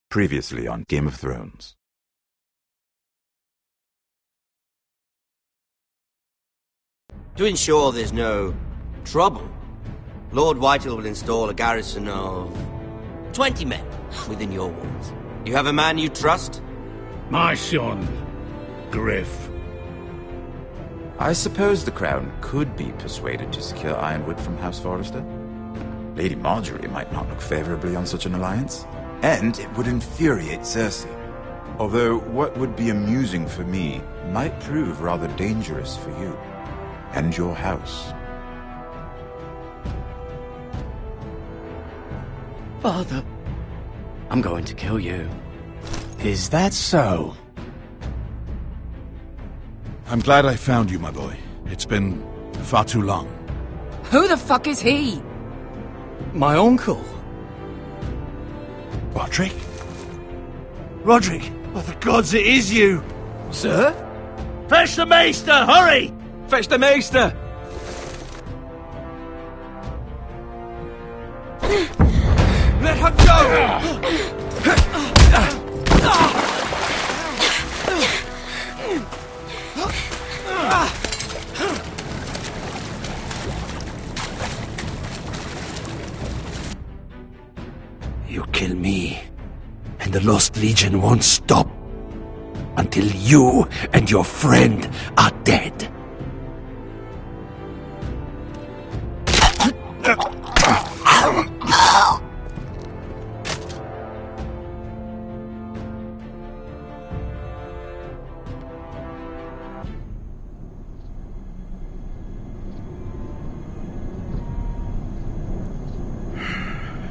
Previously on Game of Thrones. To ensure there's no trouble, Lord Whitehill will install a garrison of 20 men within your walls. You have a man you trust? My son, Griff. I suppose the Crown could be persuaded to secure Ironwood from House Forrester. Lady Marjorie might not look favorably on such an alliance, and it would infuriate Cersei. Although what would be amusing for me might prove rather dangerous for you and your house. Father, I'm going to kill you. Is that so? I'm glad I found you, my boy. It's been far too long. Who the fuck is he? My uncle. Roderick? Roderick! By the gods, it is you! Sir? Fetch the Maester, hurry! Fetch the Maester! Let her go! You kill me, and the Lost Legion won't stop until you and your friend are dead.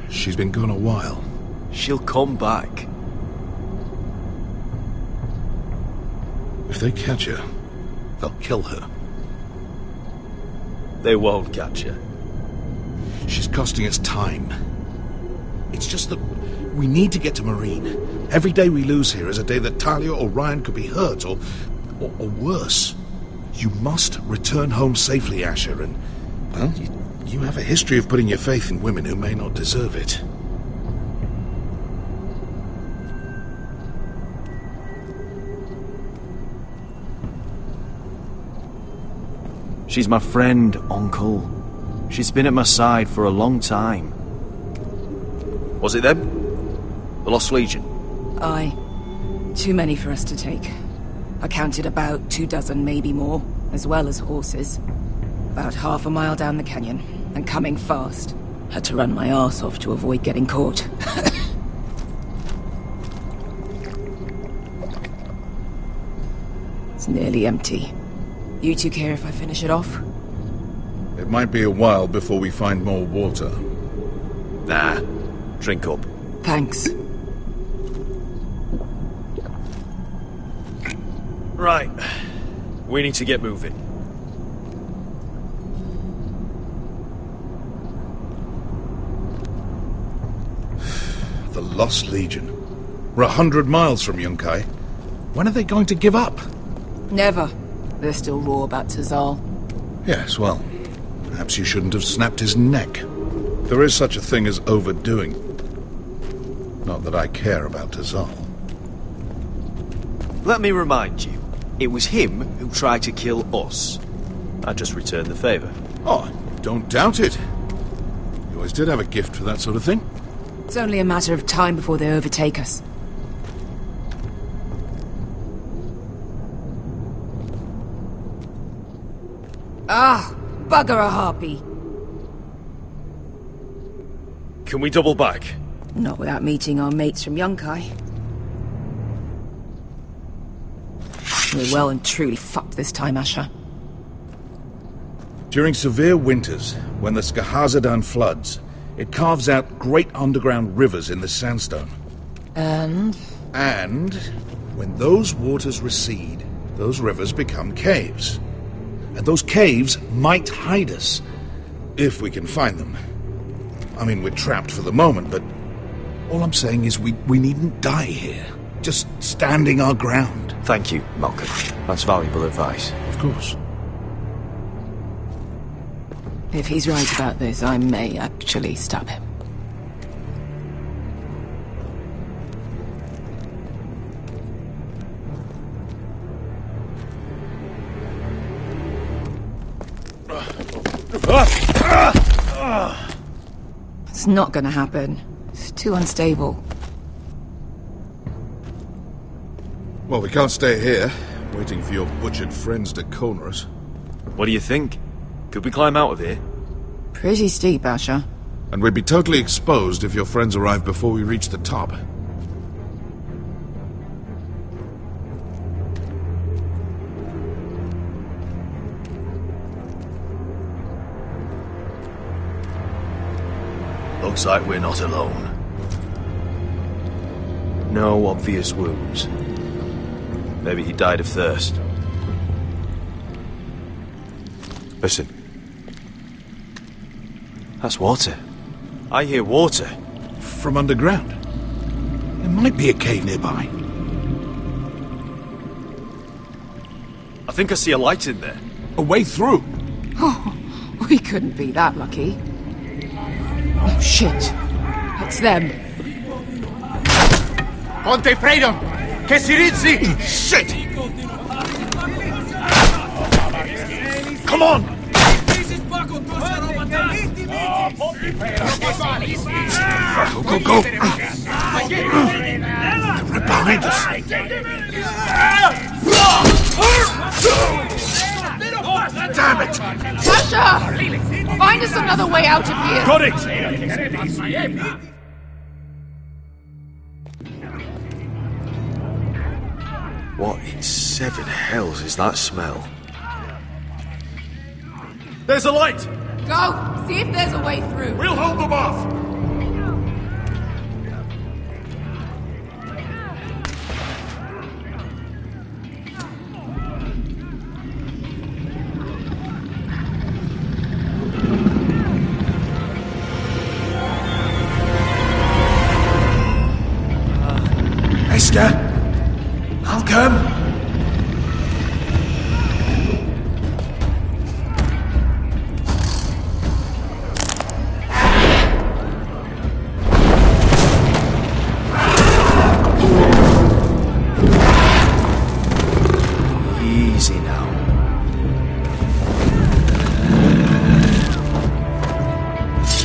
She's been gone a while. She'll come back. If they catch her, they'll kill her. They won't catch her. She's costing us time. It's just that we need to get to Marine. Every day we lose here is a day that Talia or Ryan could be hurt, or worse. You must return home safely, Asher, and, well, you have a history of putting your faith in women who may not deserve it. She's my friend, Uncle. She's been at my side for a long time. Was it them? The Lost Legion? Aye. Too many for us to take. I counted about 24, maybe more, as well as horses. About half a mile down the canyon, and coming fast. Had to run my arse off to avoid getting caught. It's nearly empty. You two care if I finish it off? It might be a while before we find more water. Nah. Drink up. Thanks. Right. We need to get moving. The Lost Legion. We're 100 miles from Yunkai. When are they going to give up? Never. They're still raw about Tazal. Yes, well, perhaps you shouldn't have snapped his neck. There is such a thing as overdoing. Not that I care about Tazal. Let me remind you, it was him who tried to kill us. I just returned the favor. Oh, don't doubt it. You always did have a gift for that sort of thing. It's only a matter of time before they overtake us. Ah, bugger a harpy. Can we double back? Not without meeting our mates from Yunkai. We're well and truly fucked this time, Asher. During severe winters, when the Skahazadan floods, it carves out great underground rivers in the sandstone. And when those waters recede, those rivers become caves. And those caves might hide us, if we can find them. I mean, we're trapped for the moment, but all I'm saying is we needn't die here. Just standing our ground. Thank you, Malcolm. That's valuable advice. Of course. if he's right about this, I may actually stab him. It's not gonna happen. It's too unstable. Well, we can't stay here, waiting for your butchered friends to corner us. What do you think? Could we climb out of here? Pretty steep, Asher. And we'd be totally exposed if your friends arrived before we reached the top. Looks like we're not alone. No obvious wounds. Maybe he died of thirst. Listen. That's water. I hear water. From underground. There might be a cave nearby. I think I see a light in there. A way through. Oh, we couldn't be that lucky. Oh, shit. It's them. Ponte Freedom! Che si rizzi! Shit! Come on! Go, go, go! They're right behind us. Damn it! Asher! Find us another way out of here! Got it! What in seven hells is that smell? There's a light! Go! See if there's a way through. We'll hold them off! Esther? Malcolm? Easy now.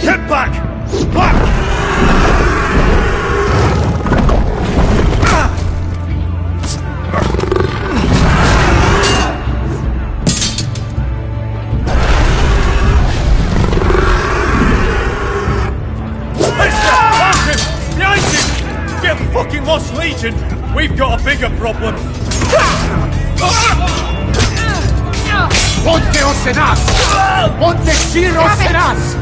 Get back! Back! Lost Legion, we've got a bigger problem. Ponte Osenas! Ponte Ciro Osenas!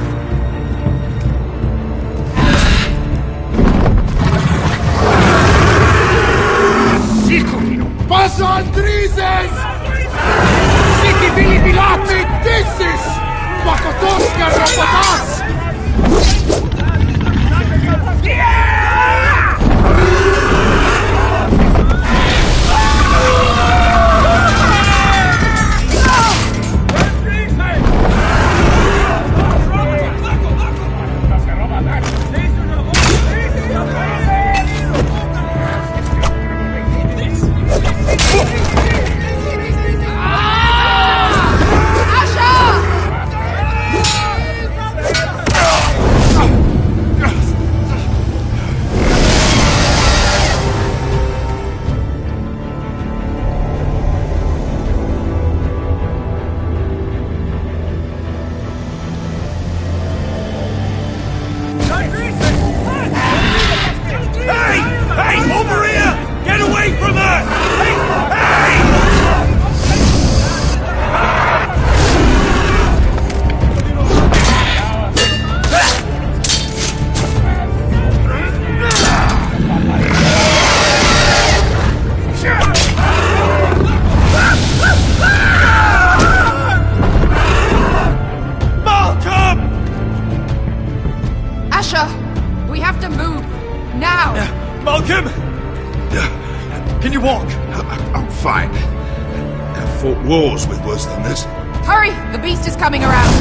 Sikulino! Paso Andrizes! Siki Vili Bilate Dissis! Pakotoska Robotas! We have to move. Now! Malcolm! Can you walk? I'm fine. I've fought wars with worse than this. Hurry! The beast is coming around!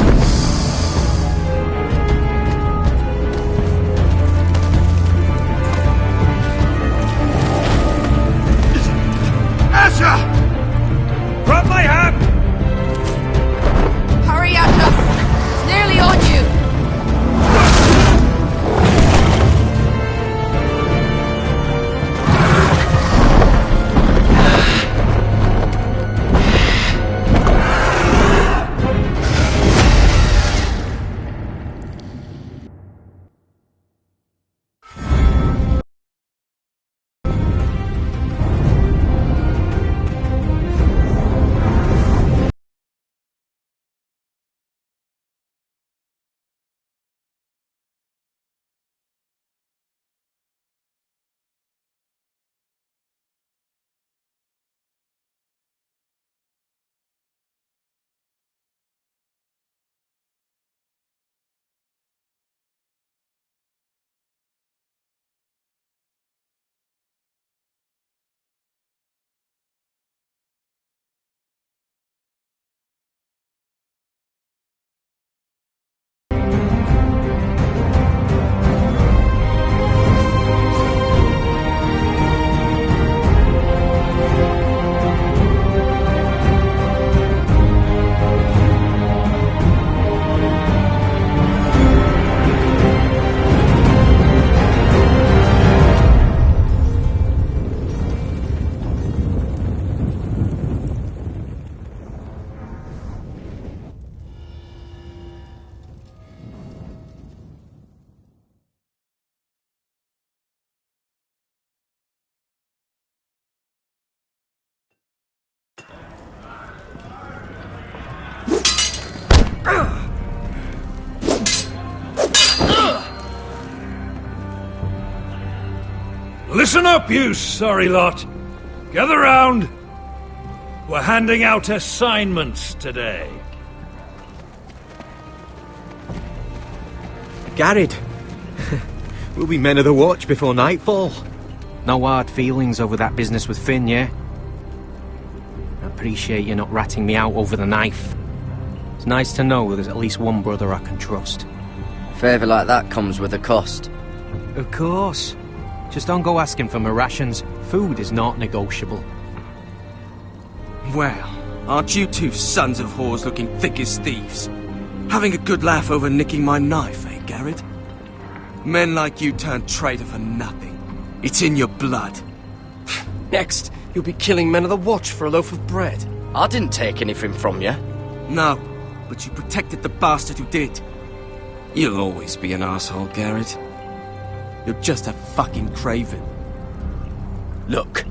Asher! Grab my hand! Hurry, Asher! Listen up, you sorry lot. Gather round. We're handing out assignments today. Garrett, we'll be men of the watch before nightfall. No hard feelings over that business with Finn, yeah? I appreciate you not ratting me out over the knife. It's nice to know there's at least one brother I can trust. Favour like that comes with a cost. Of course. Just don't go asking for my rations. Food is not negotiable. Well, aren't you two sons of whores looking thick as thieves? Having a good laugh over nicking my knife, eh, Garrett? Men like you turn traitor for nothing. It's in your blood. Next, you'll be killing men of the watch for a loaf of bread. I didn't take anything from you. No, but you protected the bastard who did. You'll always be an asshole, Garrett. You're just a fucking craven. Look,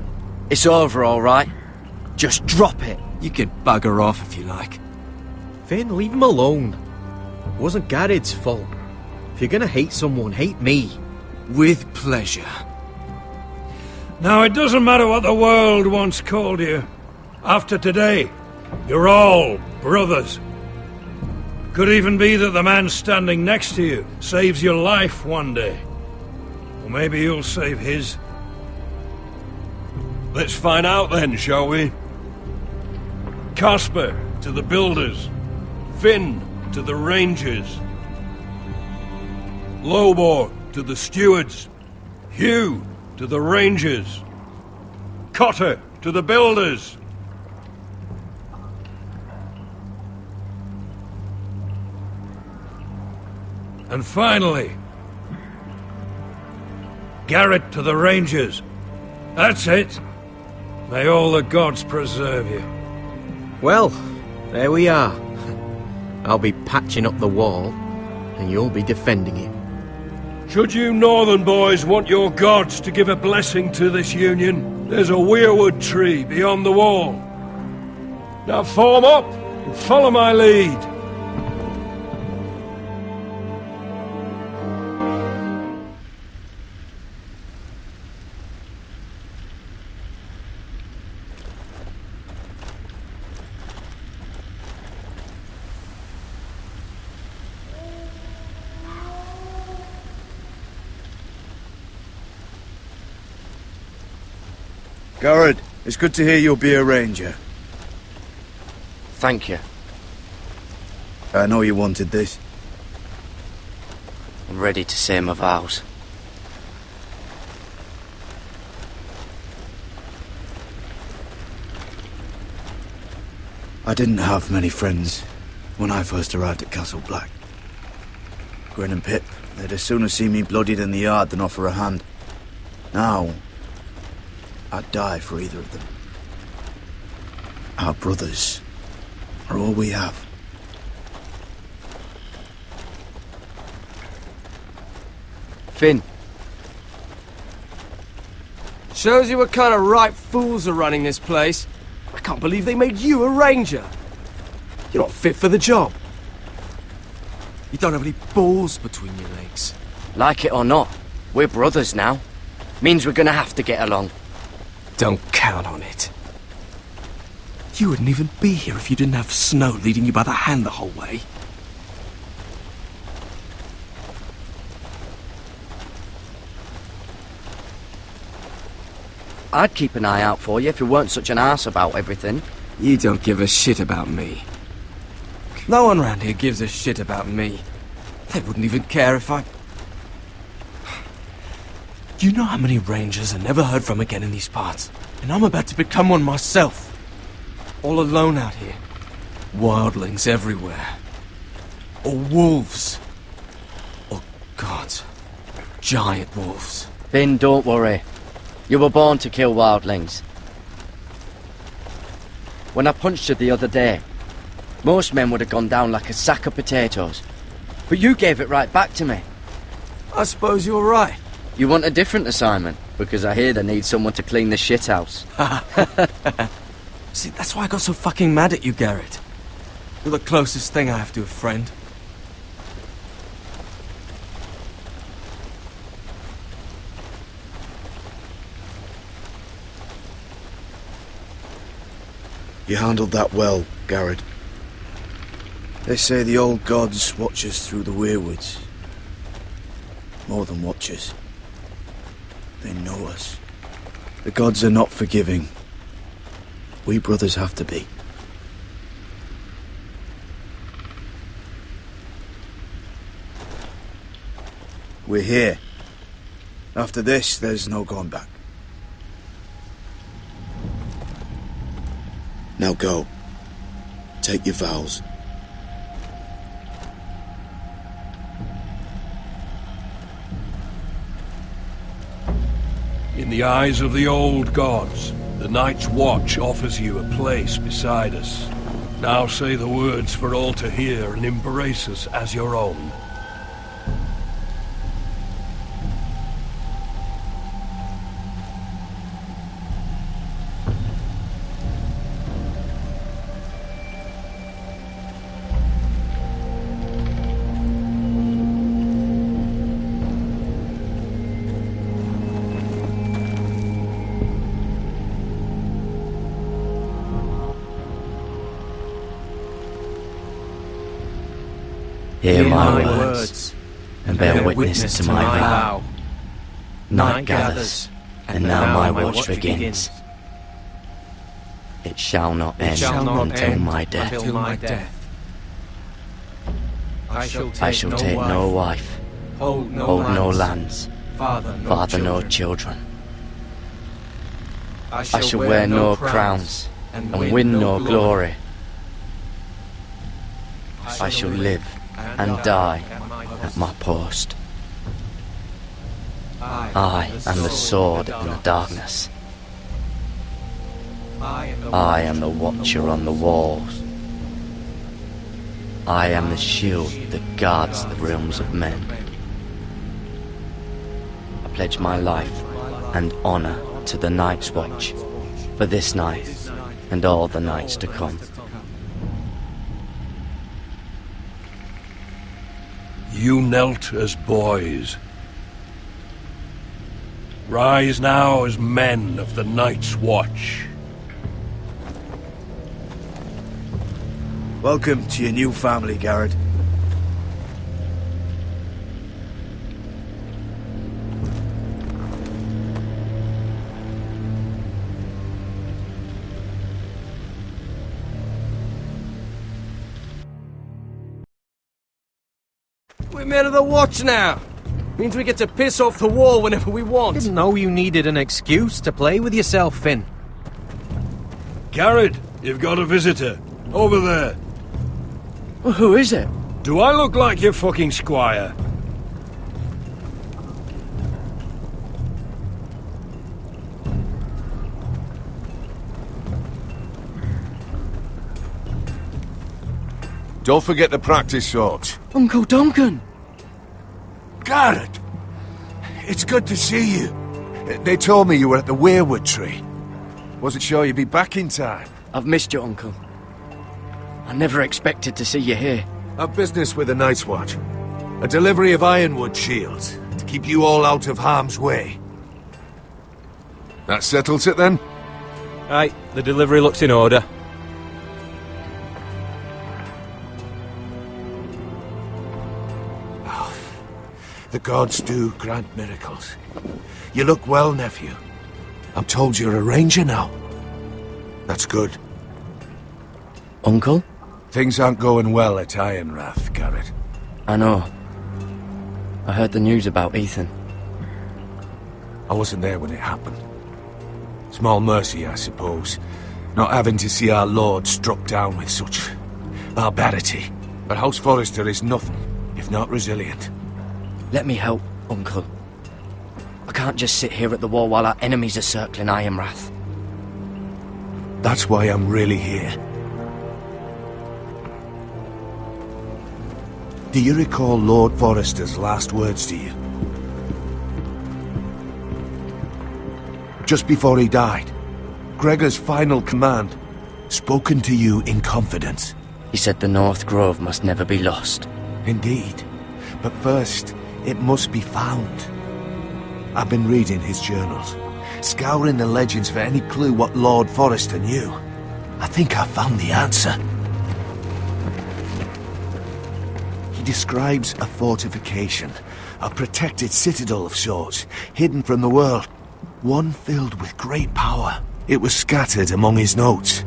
it's over, all right? Just drop it. You can bugger off if you like. Finn, leave him alone. It wasn't Garrett's fault. If you're gonna hate someone, hate me. With pleasure. Now, it doesn't matter what the world once called you. After today, you're all brothers. Could even be that the man standing next to you saves your life one day. Or maybe you'll save his. Let's find out then, shall we? Casper to the builders. Finn to the rangers. Lobor to the stewards. Hugh to the rangers. Cotter to the builders. And finally, Garrett to the rangers. That's it. May all the gods preserve you. Well, there we are. I'll be patching up the wall, and you'll be defending it. Should you northern boys want your gods to give a blessing to this union, there's a weirwood tree beyond the wall. Now form up and follow my lead. Garrett, it's good to hear you'll be a ranger. Thank you. I know you wanted this. I'm ready to say my vows. I didn't have many friends when I first arrived at Castle Black. Grin and Pip, they'd as soon see me bloodied in the yard than offer a hand. Now, I'd die for either of them. Our brothers are all we have. Finn. Shows you what kind of ripe fools are running this place. I can't believe they made you a ranger. You're not fit for the job. You don't have any balls between your legs. Like it or not, we're brothers now. Means we're gonna have to get along. Don't count on it. You wouldn't even be here if you didn't have Snow leading you by the hand the whole way. I'd keep an eye out for you if you weren't such an arse about everything. You don't give a shit about me. No one around here gives a shit about me. They wouldn't even care if I... You know how many rangers I never heard from again in these parts? And I'm about to become one myself. All alone out here. Wildlings everywhere. Or wolves. Or gods. Giant wolves. Finn, don't worry. You were born to kill wildlings. When I punched you the other day, most men would have gone down like a sack of potatoes. But you gave it right back to me. I suppose you're right. You want a different assignment? Because I hear they need someone to clean the shithouse. See, that's why I got so fucking mad at you, Garrett. You're the closest thing I have to a friend. You handled that well, Garrett. They say the old gods watch us through the weirwoods. More than watchers. They know us. The gods are not forgiving. We brothers have to be. We're here. After this, there's no going back. Now go. Take your vows. In the eyes of the old gods, the Night's Watch offers you a place beside us. Now say the words for all to hear and embrace us as your own. Hear my words, and bear witness to my vow. Night gathers, and now my watch begins. It shall not end until my death. I shall take no wife, hold no lands, father no children. I shall wear no crowns, and win no glory. I shall live and die at my post. I am the sword in the darkness. I am the watcher on the walls. I am the shield that guards the realms of men. I pledge my life and honor to the Night's Watch for this night and all the nights to come. You knelt as boys. Rise now as men of the Night's Watch. Welcome to your new family, Garrett. We're men of the Watch now. Means we get to piss off the wall whenever we want. Didn't know you needed an excuse to play with yourself, Finn. Garrett, you've got a visitor. Over there. Well, who is it? Do I look like your fucking squire? Don't forget to practice, Sorts. Uncle Duncan! Garrett! It's good to see you. They told me you were at the Weirwood Tree. Wasn't sure you'd be back in time. I've missed you, Uncle. I never expected to see you here. I've business with the Night's Watch. A delivery of ironwood shields to keep you all out of harm's way. That settles it then? Aye, the delivery looks in order. The gods do grant miracles. You look well, nephew. I'm told you're a ranger now. That's good. Uncle? Things aren't going well at Ironrath, Garrett. I know. I heard the news about Ethan. I wasn't there when it happened. Small mercy, I suppose, not having to see our lord struck down with such barbarity. But House Forrester is nothing if not resilient. Let me help, Uncle. I can't just sit here at the wall while our enemies are circling Ironrath. That's why I'm really here. Do you recall Lord Forrester's last words to you? Just before he died, Gregor's final command, spoken to you in confidence. He said the North Grove must never be lost. Indeed. But first, it must be found. I've been reading his journals, scouring the legends for any clue what Lord Forrester knew. I think I found the answer. He describes a fortification, a protected citadel of sorts, hidden from the world, one filled with great power. It was scattered among his notes.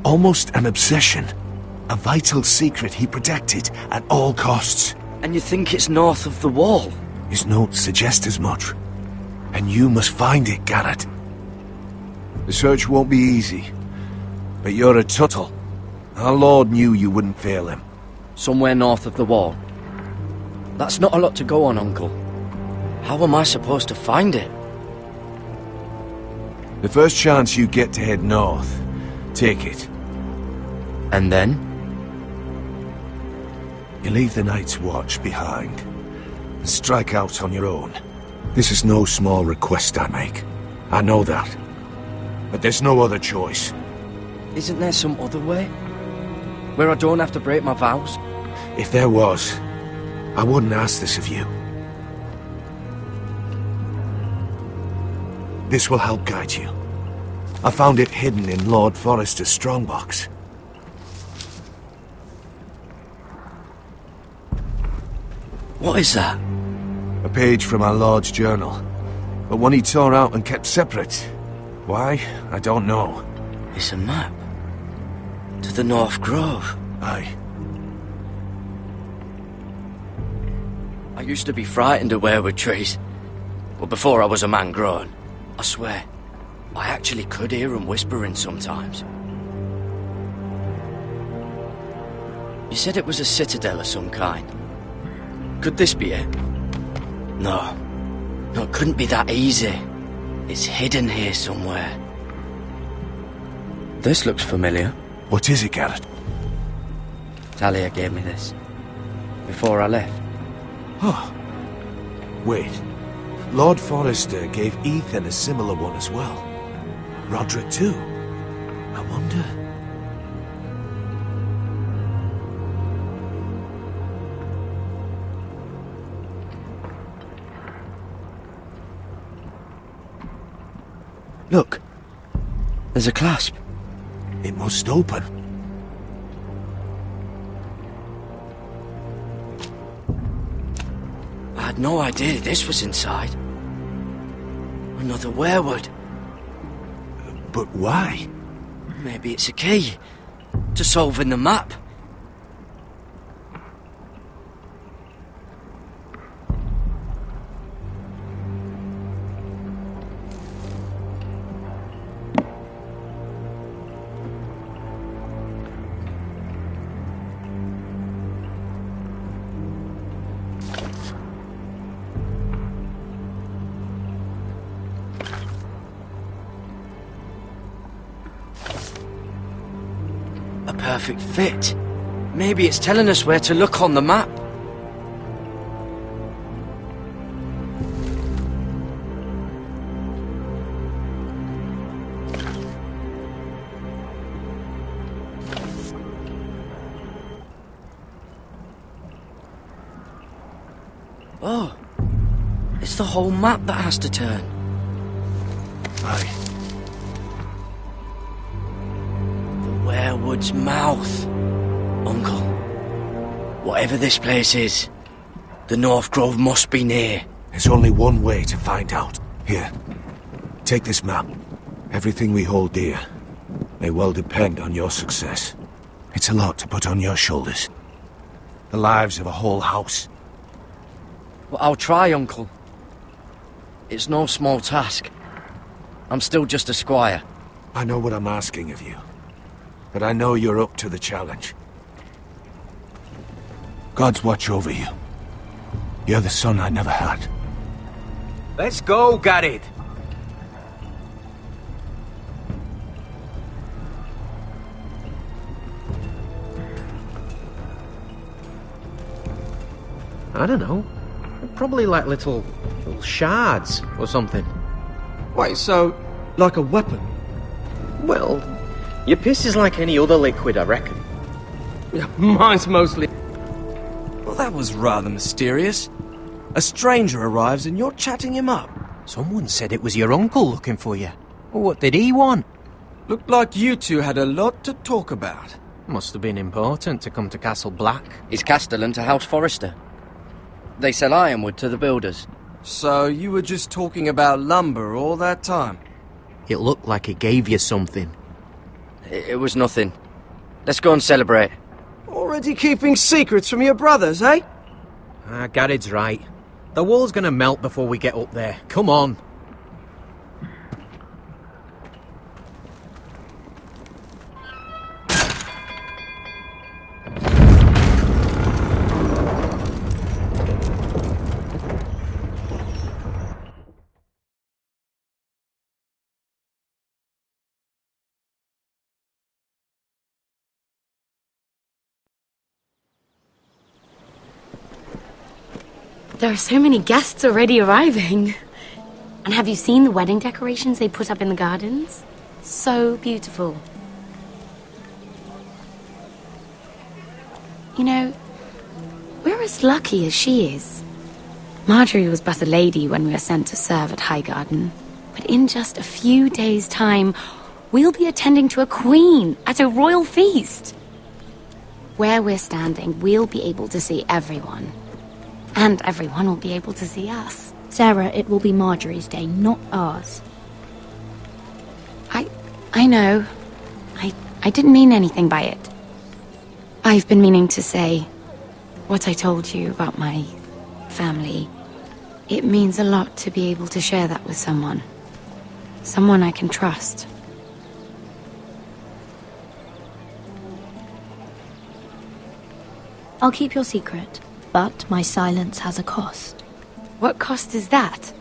Almost an obsession. A vital secret he protected at all costs. And you think it's north of the wall? His notes suggest as much. And you must find it, Garrett. The search won't be easy. But you're a Tuttle. Our Lord knew you wouldn't fail him. Somewhere north of the wall. That's not a lot to go on, Uncle. How am I supposed to find it? The first chance you get to head north, take it. And then? You leave the Night's Watch behind, and strike out on your own. This is no small request I make. I know that. But there's no other choice. Isn't there some other way? Where I don't have to break my vows? If there was, I wouldn't ask this of you. This will help guide you. I found it hidden in Lord Forrester's strongbox. What is that? A page from our Lord's journal. But one he tore out and kept separate. Why? I don't know. It's a map. To the North Grove. Aye. I used to be frightened of weirwood trees. But before I was a man grown, I swear, I actually could hear them whispering sometimes. You said it was a citadel of some kind. Could this be it? No. No, it couldn't be that easy. It's hidden here somewhere. This looks familiar. What is it, Garrett? Talia gave me this. Before I left. Oh. Wait. Lord Forrester gave Ethan a similar one as well. Roderick too. I wonder... Look. There's a clasp. It must open. I had no idea this was inside. Another weirwood. But why? Maybe it's a key to solving the map. A perfect fit. Maybe it's telling us where to look on the map. Oh, it's the whole map that has to turn. Aye. Weirwood's mouth. Uncle, whatever this place is, the North Grove must be near. There's only one way to find out. Here, take this map. Everything we hold dear may well depend on your success. It's a lot to put on your shoulders. The lives of a whole house. Well, I'll try, Uncle. It's no small task. I'm still just a squire. I know what I'm asking of you. But I know you're up to the challenge. God's watch over you. You're the son I never had. Let's go, Garrett. I don't know. Probably like little shards or something. Wait, so, like a weapon? Well, your piss is like any other liquid, I reckon. Yeah, mine's mostly... Well, that was rather mysterious. A stranger arrives and you're chatting him up. Someone said it was your uncle looking for you. What did he want? Looked like you two had a lot to talk about. Must have been important to come to Castle Black. It's Castellan to House Forrester. They sell ironwood to the builders. So you were just talking about lumber all that time? It looked like it gave you something. It was nothing. Let's go and celebrate. Already keeping secrets from your brothers, eh? Gared's right. The wall's gonna melt before we get up there. Come on. There are so many guests already arriving. And have you seen the wedding decorations they put up in the gardens? So beautiful. You know, we're as lucky as she is. Marjorie was but a lady when we were sent to serve at Highgarden. But in just a few days' time, we'll be attending to a queen at a royal feast. Where we're standing, we'll be able to see everyone. And everyone will be able to see us. Sarah, it will be Marjorie's day, not ours. I know. I didn't mean anything by it. I've been meaning to say what I told you about my family. It means a lot to be able to share that with someone. Someone I can trust. I'll keep your secret. But my silence has a cost. What cost is that?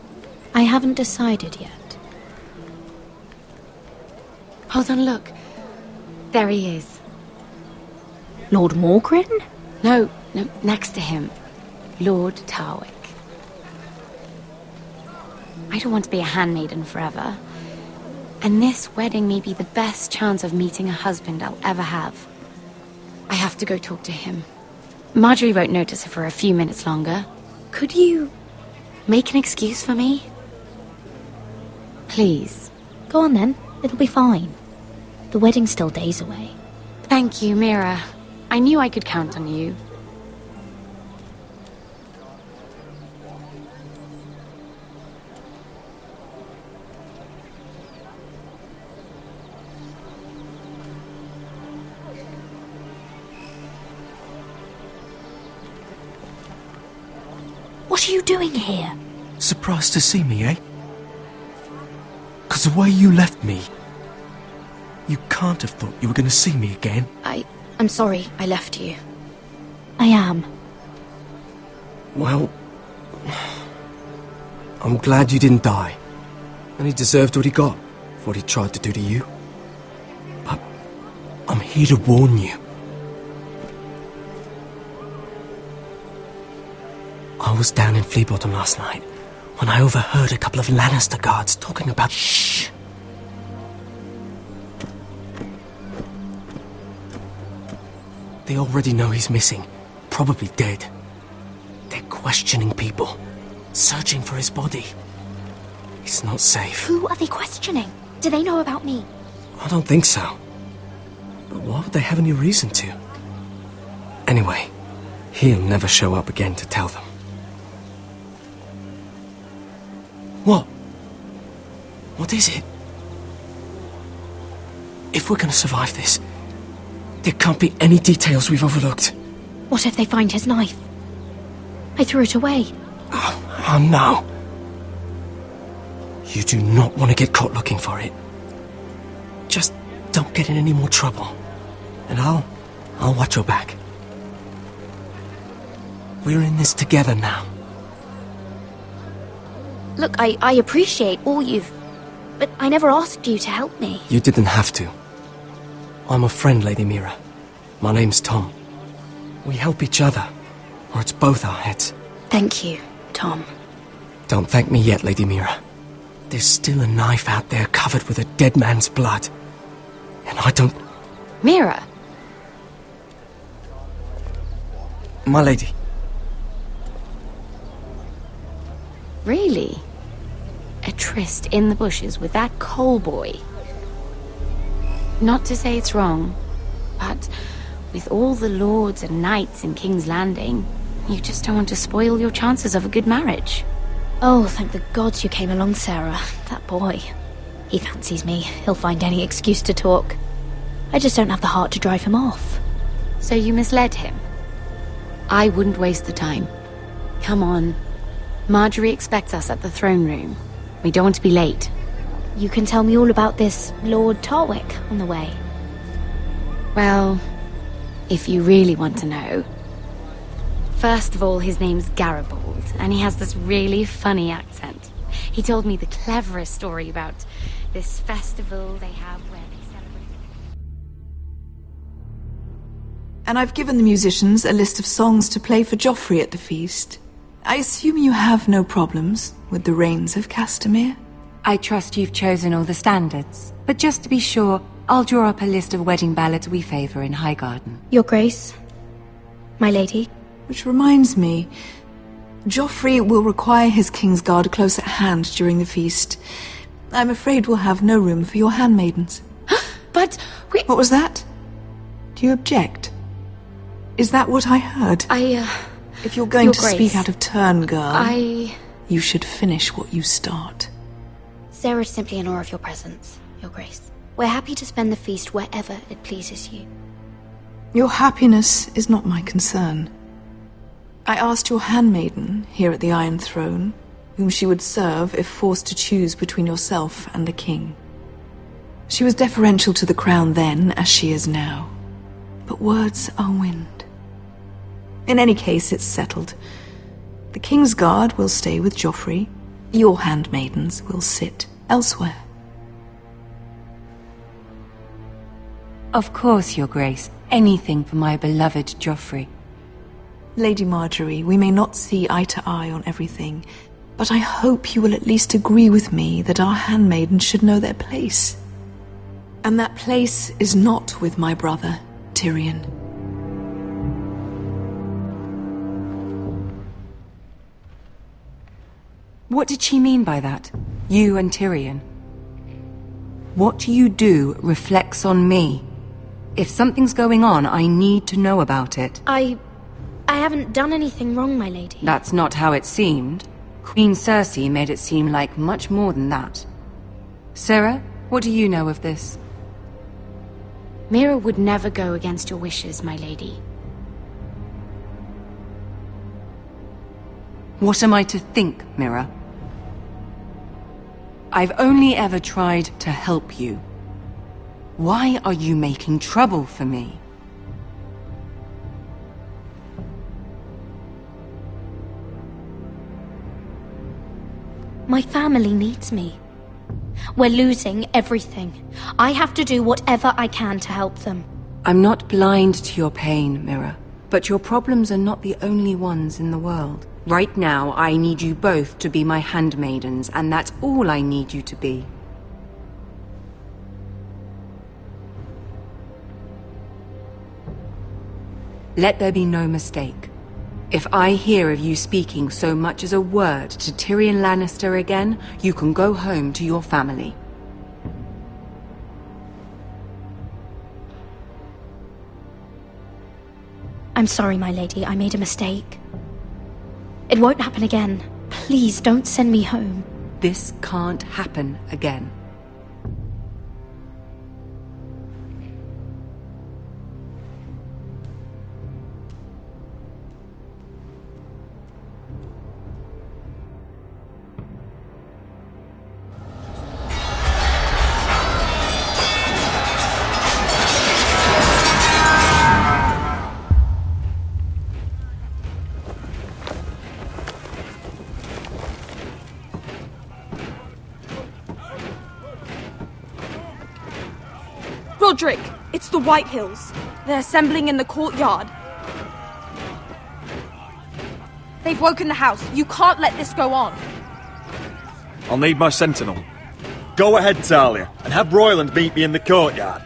I haven't decided yet. Hold on, look. There he is. Lord Morgrin? No, next to him. Lord Tarwick. I don't want to be a handmaiden forever. And this wedding may be the best chance of meeting a husband I'll ever have. I have to go talk to him. Marjorie won't notice her for a few minutes longer. Could you make an excuse for me? Please. Go on then. It'll be fine. The wedding's still days away. Thank you, Mira. I knew I could count on you. What are you doing here? Surprised to see me, eh? 'Cause the way you left me, you can't have thought you were going to see me again. I'm sorry I left you. I am. Well, I'm glad you didn't die. And he deserved what he got for what he tried to do to you. But I'm here to warn you. I was down in Fleabottom last night when I overheard a couple of Lannister guards talking about... Shh! They already know he's missing, probably dead. They're questioning people, searching for his body. It's not safe. Who are they questioning? Do they know about me? I don't think so. But why would they have any reason to? Anyway, he'll never show up again to tell them. What? What is it? If we're going to survive this, there can't be any details we've overlooked. What if they find his knife? I threw it away. Oh no. You do not want to get caught looking for it. Just don't get in any more trouble. And I'll watch your back. We're in this together now. Look, I appreciate all you've... But I never asked you to help me. You didn't have to. I'm a friend, Lady Mira. My name's Tom. We help each other, or it's both our heads. Thank you, Tom. Don't thank me yet, Lady Mira. There's still a knife out there covered with a dead man's blood. And I don't... Mira! My lady. Really? A tryst in the bushes with that coal boy? Not to say it's wrong, but with all the lords and knights in King's Landing, you just don't want to spoil your chances of a good marriage. Oh, thank the gods you came along, Sarah. That boy. He fancies me. He'll find any excuse to talk. I just don't have the heart to drive him off. So you misled him? I wouldn't waste the time. Come on. Marjorie expects us at the throne room. We don't want to be late. You can tell me all about this Lord Tarwick on the way. Well, if you really want to know. First of all, his name's Garibald, and he has this really funny accent. He told me the cleverest story about this festival they have where they celebrate... And I've given the musicians a list of songs to play for Joffrey at the feast. I assume you have no problems with the Rains of Castamere? I trust you've chosen all the standards, but just to be sure, I'll draw up a list of wedding ballads we favor in Highgarden. Your Grace, my lady. Which reminds me, Joffrey will require his Kingsguard close at hand during the feast. I'm afraid we'll have no room for your handmaidens. But we... What was that? Do you object? Is that what I heard? If you're going to speak out of turn, girl, you should finish what you start. Sarah's simply in awe of your presence, Your Grace. We're happy to spend the feast wherever it pleases you. Your happiness is not my concern. I asked your handmaiden here at the Iron Throne whom she would serve if forced to choose between yourself and the king. She was deferential to the crown then, as she is now. But words are wind. In any case, it's settled. The Kingsguard will stay with Joffrey. Your handmaidens will sit elsewhere. Of course, Your Grace. Anything for my beloved Joffrey. Lady Marjorie, we may not see eye to eye on everything, but I hope you will at least agree with me that our handmaidens should know their place. And that place is not with my brother, Tyrion. What did she mean by that? You and Tyrion? What you do reflects on me. If something's going on, I need to know about it. I haven't done anything wrong, my lady. That's not how it seemed. Queen Cersei made it seem like much more than that. Sarah, what do you know of this? Mira would never go against your wishes, my lady. What am I to think, Mira? I've only ever tried to help you. Why are you making trouble for me? My family needs me. We're losing everything. I have to do whatever I can to help them. I'm not blind to your pain, Mira. But your problems are not the only ones in the world. Right now, I need you both to be my handmaidens, and that's all I need you to be. Let there be no mistake. If I hear of you speaking so much as a word to Tyrion Lannister again, you can go home to your family. I'm sorry, my lady. I made a mistake. It won't happen again. Please don't send me home. This can't happen again. Roderick, it's the Whitehills. They're assembling in the courtyard. They've woken the house. You can't let this go on. I'll need my sentinel. Go ahead, Talia, and have Royland meet me in the courtyard.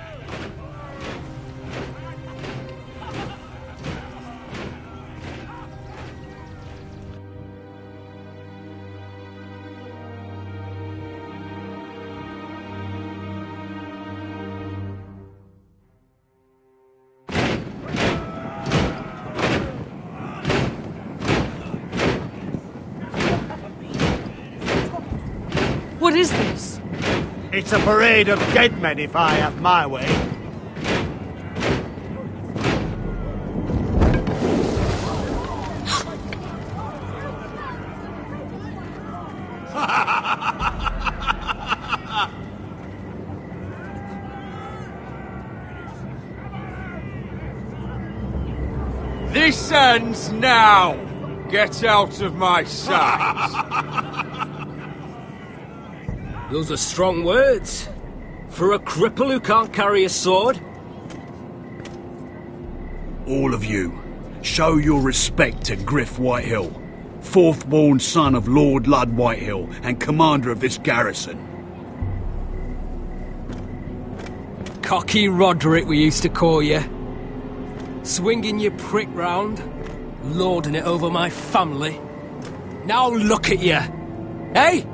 What is this? It's a parade of dead men if I have my way. This ends now! Get out of my sight! Those are strong words. For a cripple who can't carry a sword. All of you, show your respect to Griff Whitehill, fourth-born son of Lord Ludd Whitehill and commander of this garrison. Cocky Roderick, we used to call you. Swinging your prick round, lording it over my family. Now look at you! Hey?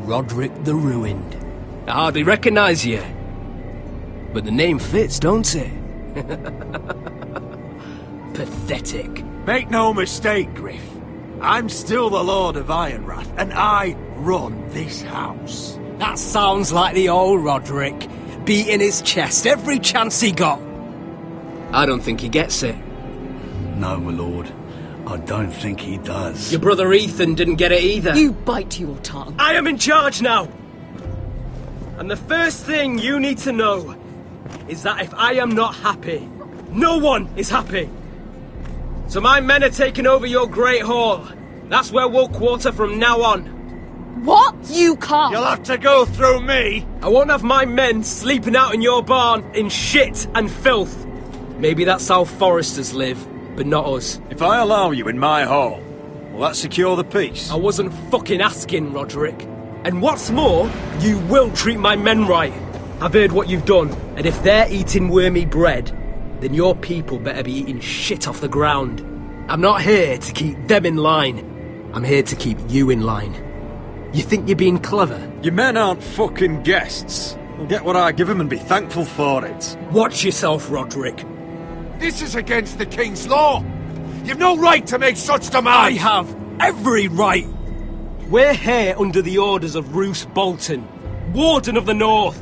Roderick the Ruined. I hardly recognise you. But the name fits, don't it? Pathetic. Make no mistake, Griff. I'm still the Lord of Ironrath, and I run this house. That sounds like the old Roderick, beating his chest every chance he got. I don't think he gets it. No, my lord. I don't think he does. Your brother Ethan didn't get it either. You bite your tongue. I am in charge now! And the first thing you need to know is that if I am not happy, no one is happy. So my men are taking over your Great Hall. That's where we'll quarter from now on. What? You can't. You'll have to go through me. I won't have my men sleeping out in your barn in shit and filth. Maybe that's how Foresters live, but not us. If I allow you in my hall, will that secure the peace? I wasn't fucking asking, Roderick. And what's more, you will treat my men right. I've heard what you've done, and if they're eating wormy bread, then your people better be eating shit off the ground. I'm not here to keep them in line. I'm here to keep you in line. You think you're being clever? Your men aren't fucking guests. They'll get what I give them and be thankful for it. Watch yourself, Roderick. This is against the King's law. You've no right to make such demands. I have every right. We're here under the orders of Roose Bolton, Warden of the North.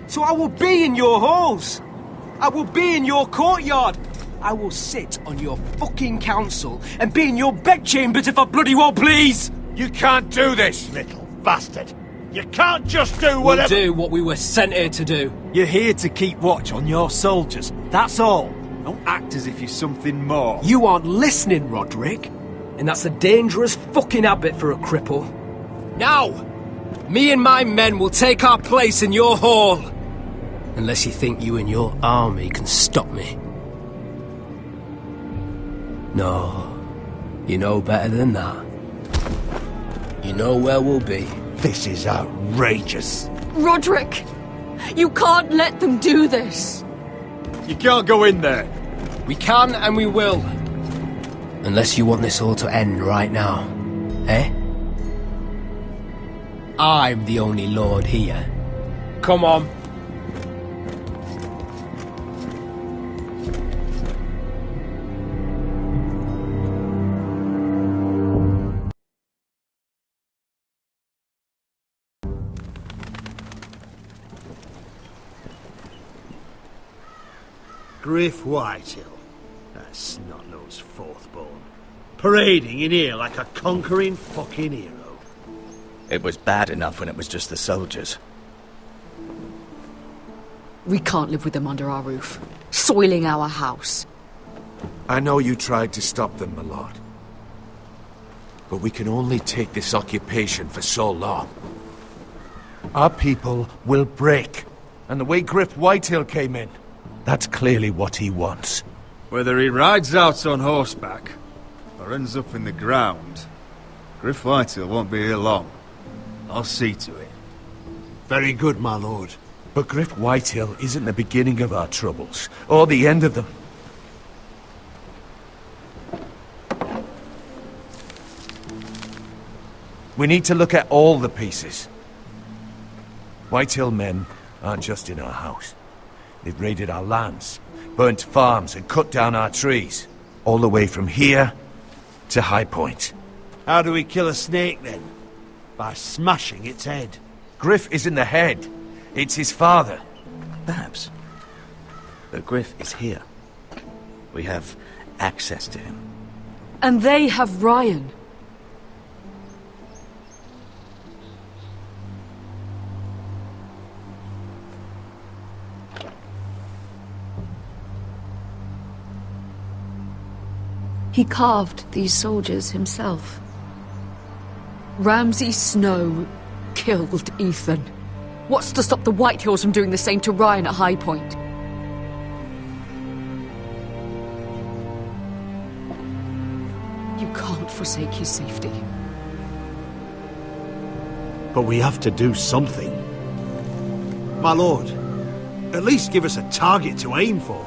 So I will be in your halls. I will be in your courtyard. I will sit on your fucking council and be in your bedchambers if I bloody well please. You can't do this, little bastard. You can't just do whatever... We'll do what we were sent here to do. You're here to keep watch on your soldiers. That's all. Don't act as if you're something more. You aren't listening, Roderick. And that's a dangerous fucking habit for a cripple. Now, me and my men will take our place in your hall. Unless you think you and your army can stop me. No, you know better than that. You know where we'll be. This is outrageous. Roderick, you can't let them do this. You can't go in there. We can and we will. Unless you want this all to end right now. Eh? I'm the only lord here. Come on. Griff Whitehill. That's snot-nosed fourth-born. Parading in here like a conquering fucking hero. It was bad enough when it was just the soldiers. We can't live with them under our roof, soiling our house. I know you tried to stop them, my lord. But we can only take this occupation for so long. Our people will break. And the way Griff Whitehill came in, that's clearly what he wants. Whether he rides out on horseback or ends up in the ground, Griff Whitehill won't be here long. I'll see to it. Very good, my lord. But Griff Whitehill isn't the beginning of our troubles, or the end of them. We need to look at all the pieces. Whitehill men aren't just in our house. They've raided our lands, burnt farms and cut down our trees. All the way from here to High Point. How do we kill a snake, then? By smashing its head. Griff isn't the head. It's his father. Perhaps. But Griff is here. We have access to him. And they have Ryan. He carved these soldiers himself. Ramsay Snow killed Ethan. What's to stop the Whitehills from doing the same to Ryan at High Point? You can't forsake his safety. But we have to do something. My lord, at least give us a target to aim for.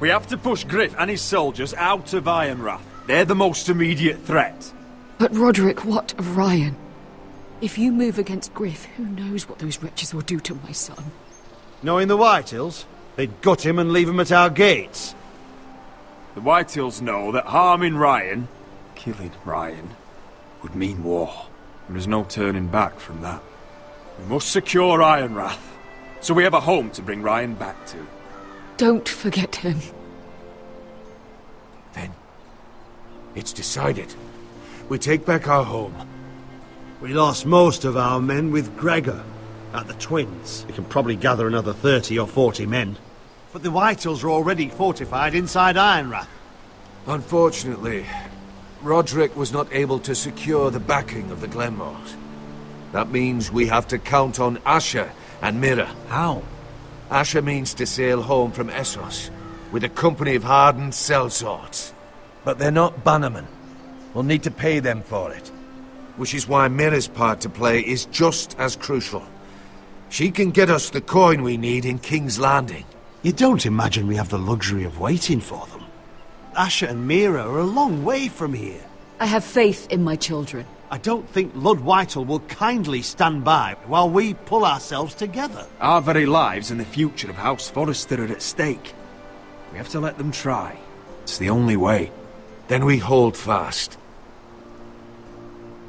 We have to push Griff and his soldiers out of Ironrath. They're the most immediate threat. But Roderick, what of Ryan? If you move against Griff, who knows what those wretches will do to my son? Knowing the Whitehills, they'd gut him and leave him at our gates. The Whitehills know that harming Ryan, killing Ryan, would mean war. And there's no turning back from that. We must secure Ironrath, so we have a home to bring Ryan back to. Don't forget him. Then, it's decided. We take back our home. We lost most of our men with Gregor at the Twins. We can probably gather another 30 or 40 men. But the Whitehills are already fortified inside Ironrath. Unfortunately, Roderick was not able to secure the backing of the Glenmores. That means we have to count on Asher and Mira. How? Asher means to sail home from Essos with a company of hardened sellswords. But they're not bannermen. We'll need to pay them for it. Which is why Mira's part to play is just as crucial. She can get us the coin we need in King's Landing. You don't imagine we have the luxury of waiting for them? Asher and Mira are a long way from here. I have faith in my children. I don't think Lord Whitehall will kindly stand by while we pull ourselves together. Our very lives and the future of House Forrester are at stake. We have to let them try. It's the only way. Then we hold fast.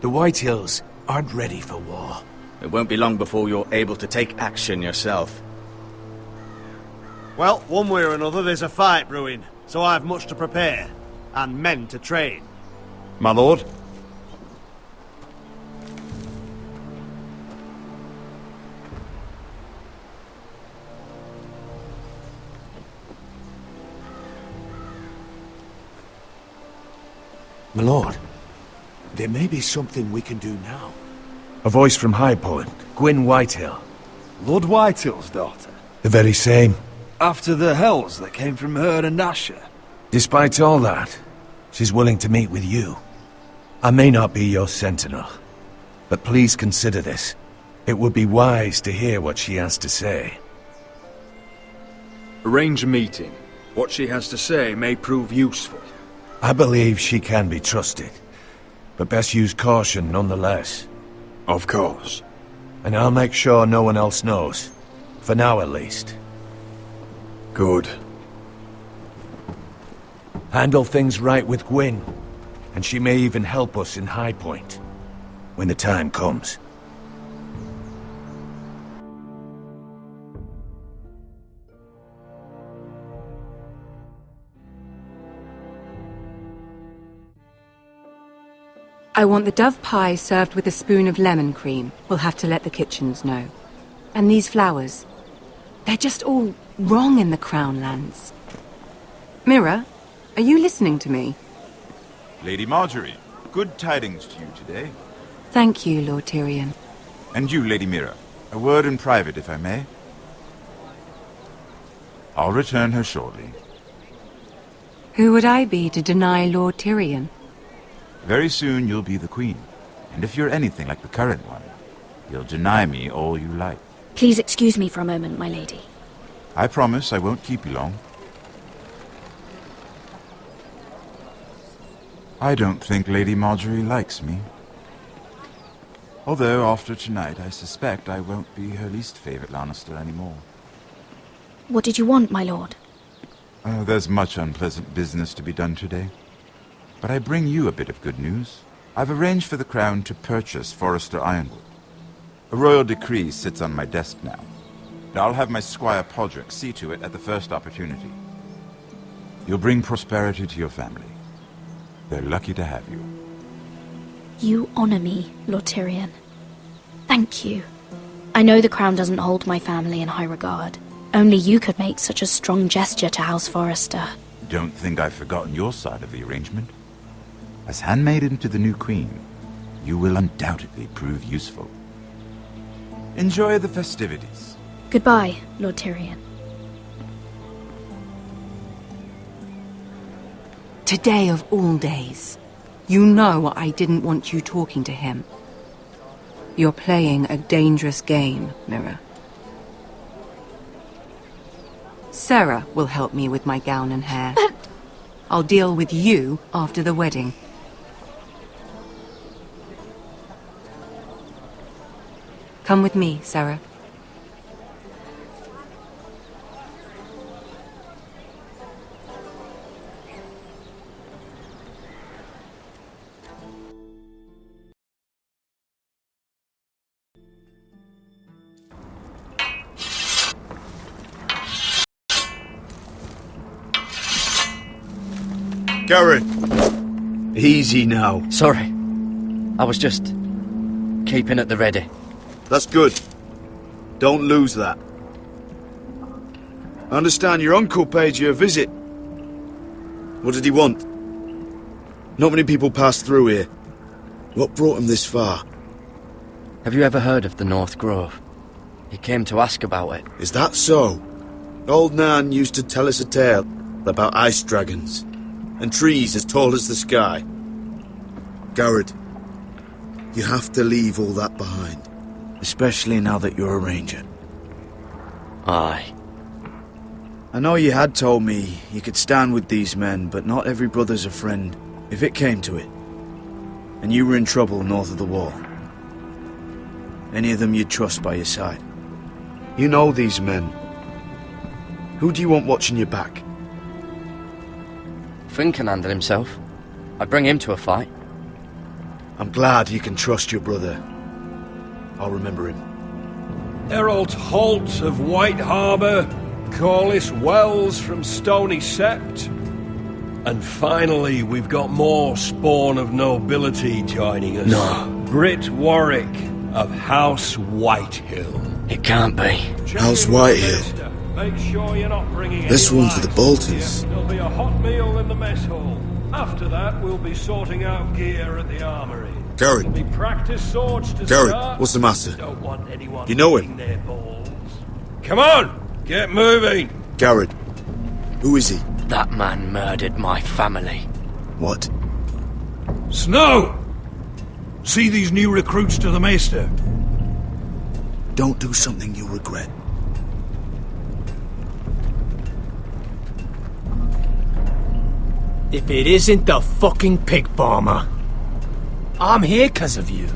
The Whitehills aren't ready for war. It won't be long before you're able to take action yourself. Well, one way or another there's a fight brewing, so I have much to prepare, and men to train. My lord? My lord, there may be something we can do now. A voice from High Point, Gwyn Whitehill. Lord Whitehill's daughter? The very same. After the hells that came from her and Asher? Despite all that, she's willing to meet with you. I may not be your sentinel, but please consider this. It would be wise to hear what she has to say. Arrange a meeting. What she has to say may prove useful. I believe she can be trusted, but best use caution nonetheless. Of course. And I'll make sure no one else knows. For now, at least. Good. Handle things right with Gwyn, and she may even help us in High Point, when the time comes. I want the dove pie served with a spoon of lemon cream. We'll have to let the kitchens know. And these flowers. They're just all wrong in the Crown lands. Mira, are you listening to me? Lady Marjorie, good tidings to you today. Thank you, Lord Tyrion. And you, Lady Mira. A word in private, if I may. I'll return her shortly. Who would I be to deny Lord Tyrion? Very soon you'll be the queen. And if you're anything like the current one, you'll deny me all you like. Please excuse me for a moment, my lady. I promise I won't keep you long. I don't think Lady Marjorie likes me. Although, after tonight, I suspect I won't be her least favorite Lannister anymore. What did you want, my lord? There's much unpleasant business to be done today. But I bring you a bit of good news. I've arranged for the Crown to purchase Forrester Ironwood. A royal decree sits on my desk now. And I'll have my squire Podrick see to it at the first opportunity. You'll bring prosperity to your family. They're lucky to have you. You honor me, Lord Tyrion. Thank you. I know the Crown doesn't hold my family in high regard. Only you could make such a strong gesture to House Forrester. Don't think I've forgotten your side of the arrangement. As handmaiden to the new queen, you will undoubtedly prove useful. Enjoy the festivities. Goodbye, Lord Tyrion. Today of all days. You know I didn't want you talking to him. You're playing a dangerous game, Mira. Sarah will help me with my gown and hair. But... I'll deal with you after the wedding. Come with me, Sarah. Garrett! Easy now. Sorry. I was just keeping at the ready. That's good. Don't lose that. I understand your uncle paid you a visit. What did he want? Not many people pass through here. What brought him this far? Have you ever heard of the North Grove? He came to ask about it. Is that so? Old Nan used to tell us a tale about ice dragons and trees as tall as the sky. Garrett, you have to leave all that behind. Especially now that you're a ranger. Aye. I know you had told me you could stand with these men, but not every brother's a friend, if it came to it. And you were in trouble north of the wall. Any of them you'd trust by your side. You know these men. Who do you want watching your back? Finn can handle himself. I'd bring him to a fight. I'm glad you can trust your brother. I'll remember him. Errol Holt of White Harbour, Corlys Wells from Stony Sept. And finally, we've got more spawn of nobility joining us. No. Britt Warwick of House Whitehill. It can't be. House Whitehill. Make sure you're not bringing This any one's for the Boltons. There'll be a hot meal in the mess hall. After that, we'll be sorting out gear at the armory. Garrett. There'll be practice swords to Garrett, start. what's the matter? Don't want anyone You know him? eating their balls. Come on, get moving. Garrett. Who is he? That man murdered my family. What? Snow! See these new recruits to the Maester. Don't do something you'll regret. If it isn't the fucking pig farmer. I'm here 'cause of you.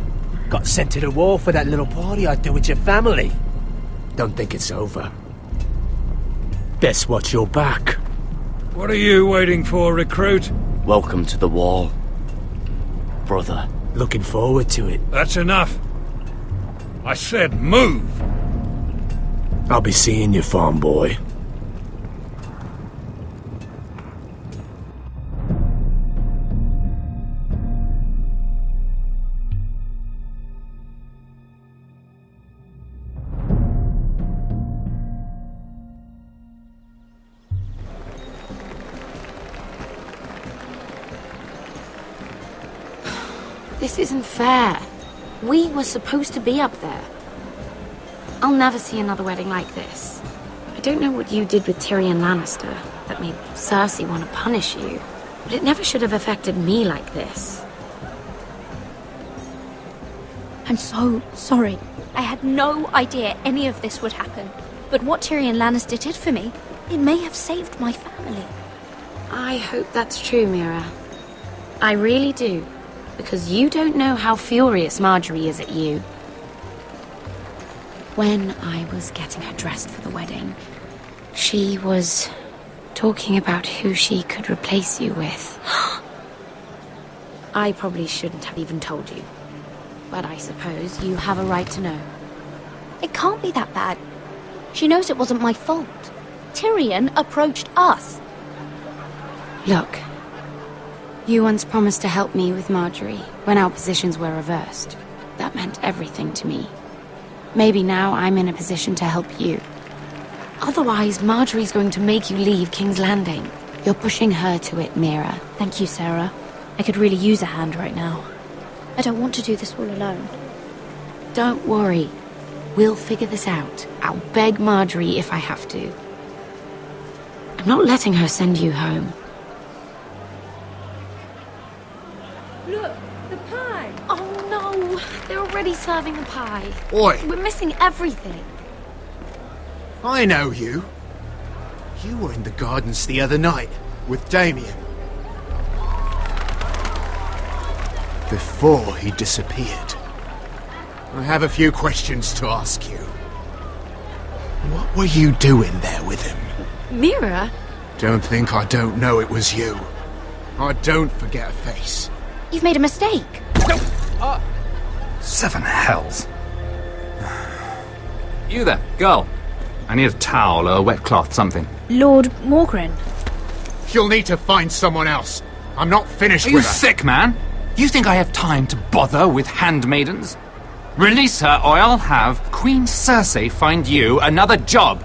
Got sent to the wall for that little party I threw with your family. Don't think it's over. Best watch your back. What are you waiting for, recruit? Welcome to the wall, brother. Looking forward to it. That's enough. I said move. I'll be seeing you, farm boy. This isn't fair. We were supposed to be up there. I'll never see another wedding like this. I don't know what you did with Tyrion Lannister that made Cersei want to punish you, but it never should have affected me like this. I'm so sorry. I had no idea any of this would happen. But what Tyrion Lannister did for me, it may have saved my family. I hope that's true, Mira. I really do. Because you don't know how furious Marjorie is at you. When I was getting her dressed for the wedding, she was talking about who she could replace you with. I probably shouldn't have even told you. But I suppose you have a right to know. It can't be that bad. She knows it wasn't my fault. Tyrion approached us. Look, you once promised to help me with Marjorie when our positions were reversed. That meant everything to me. Maybe now I'm in a position to help you. Otherwise, Marjorie's going to make you leave King's Landing. You're pushing her to it, Mira. Thank you, Sarah. I could really use a hand right now. I don't want to do this all alone. Don't worry. We'll figure this out. I'll beg Marjorie if I have to. I'm not letting her send you home. Look, the pie! Oh no! They're already serving the pie. Oi! We're missing everything. I know you. You were in the gardens the other night with Damien. Before he disappeared. I have a few questions to ask you. What were you doing there with him? Mira? Don't think I don't know it was you. I don't forget a face. You've made a mistake. Seven hells. You there, girl. I need a towel or a wet cloth, something. Lord Morgren. You'll need to find someone else. I'm not finished Are with you her. sick, man? You think I have time to bother with handmaidens? Release her, or I'll have Queen Cersei find you another job.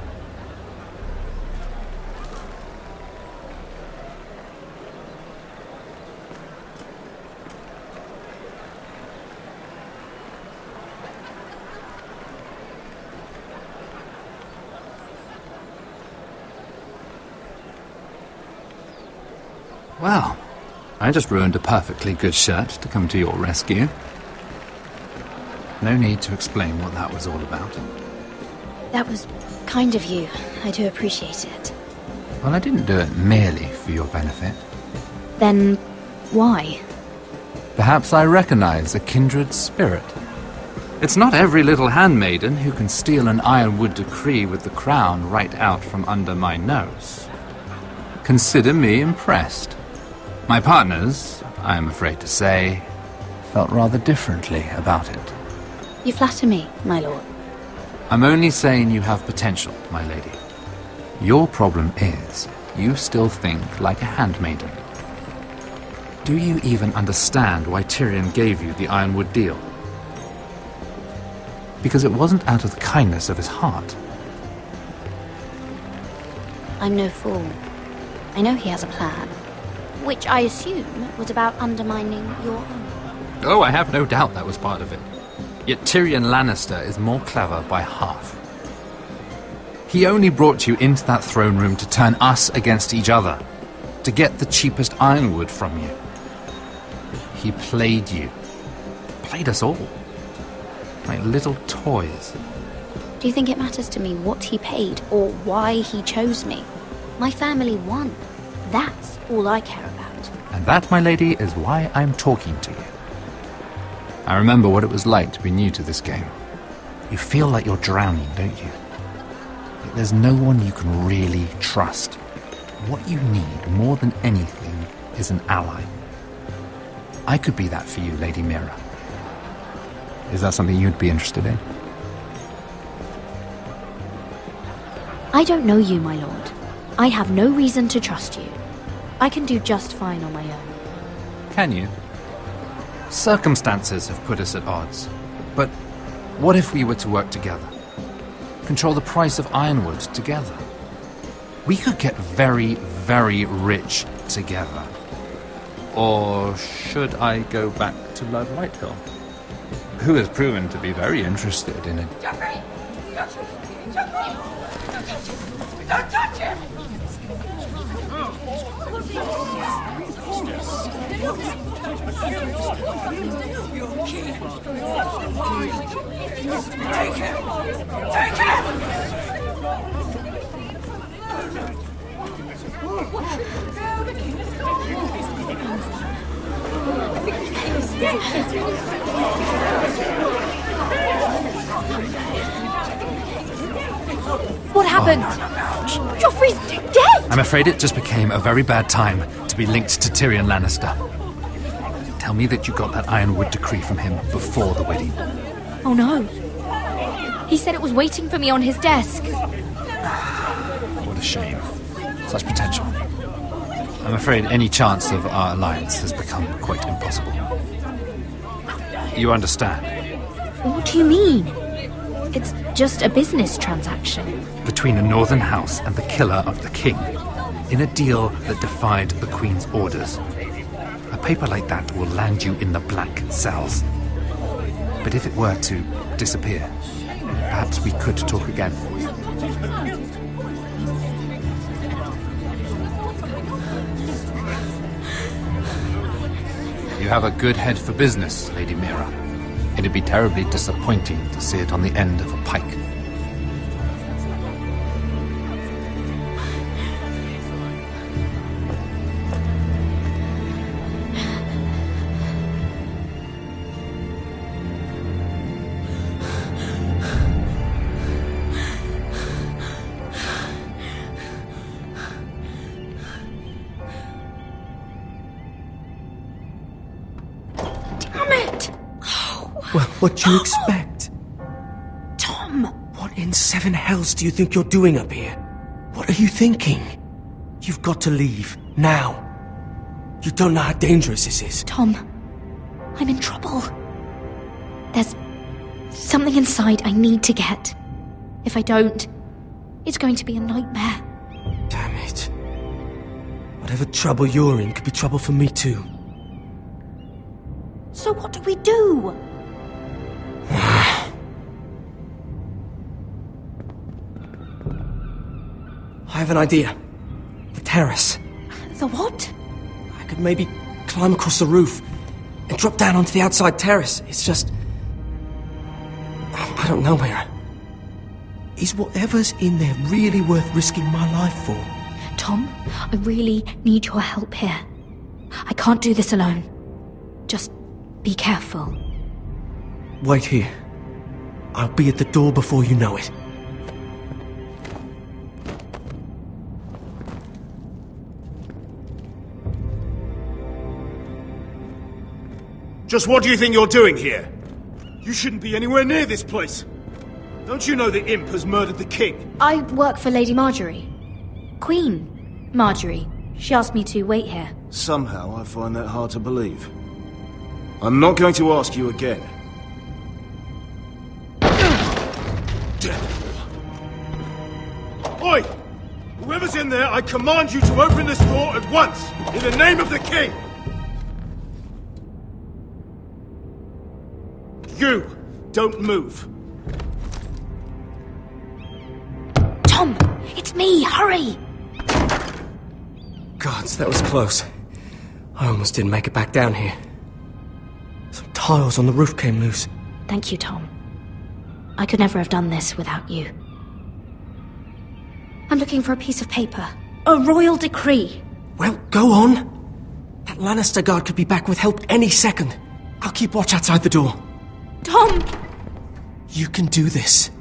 Well, I just ruined a perfectly good shirt to come to your rescue. No need to explain what that was all about. That was kind of you. I do appreciate it. Well, I didn't do it merely for your benefit. Then, why? Perhaps I recognize a kindred spirit. It's not every little handmaiden who can steal an Ironwood decree with the crown right out from under my nose. Consider me impressed. My partners, I am afraid to say, felt rather differently about it. You flatter me, my lord. I'm only saying you have potential, my lady. Your problem is, you still think like a handmaiden. Do you even understand why Tyrion gave you the Ironwood deal? Because it wasn't out of the kindness of his heart. I'm no fool. I know he has a plan, which I assume was about undermining your own. Oh, I have no doubt that was part of it. Yet Tyrion Lannister is more clever by half. He only brought you into that throne room to turn us against each other, to get the cheapest ironwood from you. He played you. Played us all. Like little toys. Do you think it matters to me what he paid or why he chose me? My family won. That's all I care about. And that, my lady, is why I'm talking to you. I remember what it was like to be new to this game. You feel like you're drowning, don't you? Like there's no one you can really trust. What you need, more than anything, is an ally. I could be that for you, Lady Mira. Is that something you'd be interested in? I don't know you, my lord. I have no reason to trust you. I can do just fine on my own. Can you? Circumstances have put us at odds. But what if we were to work together? Control the price of ironwood together? We could get very, very rich together. Or should I go back to Lord Whitehill, who has proven to be very interested in it? Joffrey! Don't touch him! Take him! Take him! What happened? Joffrey's dead! I'm afraid it just became a very bad time to be linked to Tyrion Lannister. Tell me that you got that Ironwood decree from him before the wedding. Oh no. He said it was waiting for me on his desk. What a shame. Such potential. I'm afraid any chance of our alliance has become quite impossible. You understand? What do you mean? It's just a business transaction. Between the Northern House and the killer of the king, in a deal that defied the Queen's orders. A paper like that will land you in the Black Cells. But if it were to disappear, perhaps we could talk again. You have a good head for business, Lady Mira. It'd be terribly disappointing to see it on the end of a pike. Well, what do you expect? Tom! What in seven hells do you think you're doing up here? What are you thinking? You've got to leave, now. You don't know how dangerous this is. Tom, I'm in trouble. There's something inside I need to get. If I don't, it's going to be a nightmare. Damn it. Whatever trouble you're in could be trouble for me too. So what do we do? I have an idea. The terrace. The what? I could maybe climb across the roof and drop down onto the outside terrace. It's just... I don't know, Mira. Is whatever's in there really worth risking my life for? Tom, I really need your help here. I can't do this alone. Just be careful. Wait here. I'll be at the door before you know it. Just what do you think you're doing here? You shouldn't be anywhere near this place. Don't you know the imp has murdered the king? I work for Lady Marjorie. Queen Marjorie. She asked me to wait here. Somehow I find that hard to believe. I'm not going to ask you again. Damn it all. Oi! Whoever's in there, I command you to open this door at once! In the name of the king! You! Don't move! Tom! It's me! Hurry! Gods, that was close. I almost didn't make it back down here. Some tiles on the roof came loose. Thank you, Tom. I could never have done this without you. I'm looking for a piece of paper. A royal decree. Well, go on. That Lannister guard could be back with help any second. I'll keep watch outside the door. Tom! You can do this.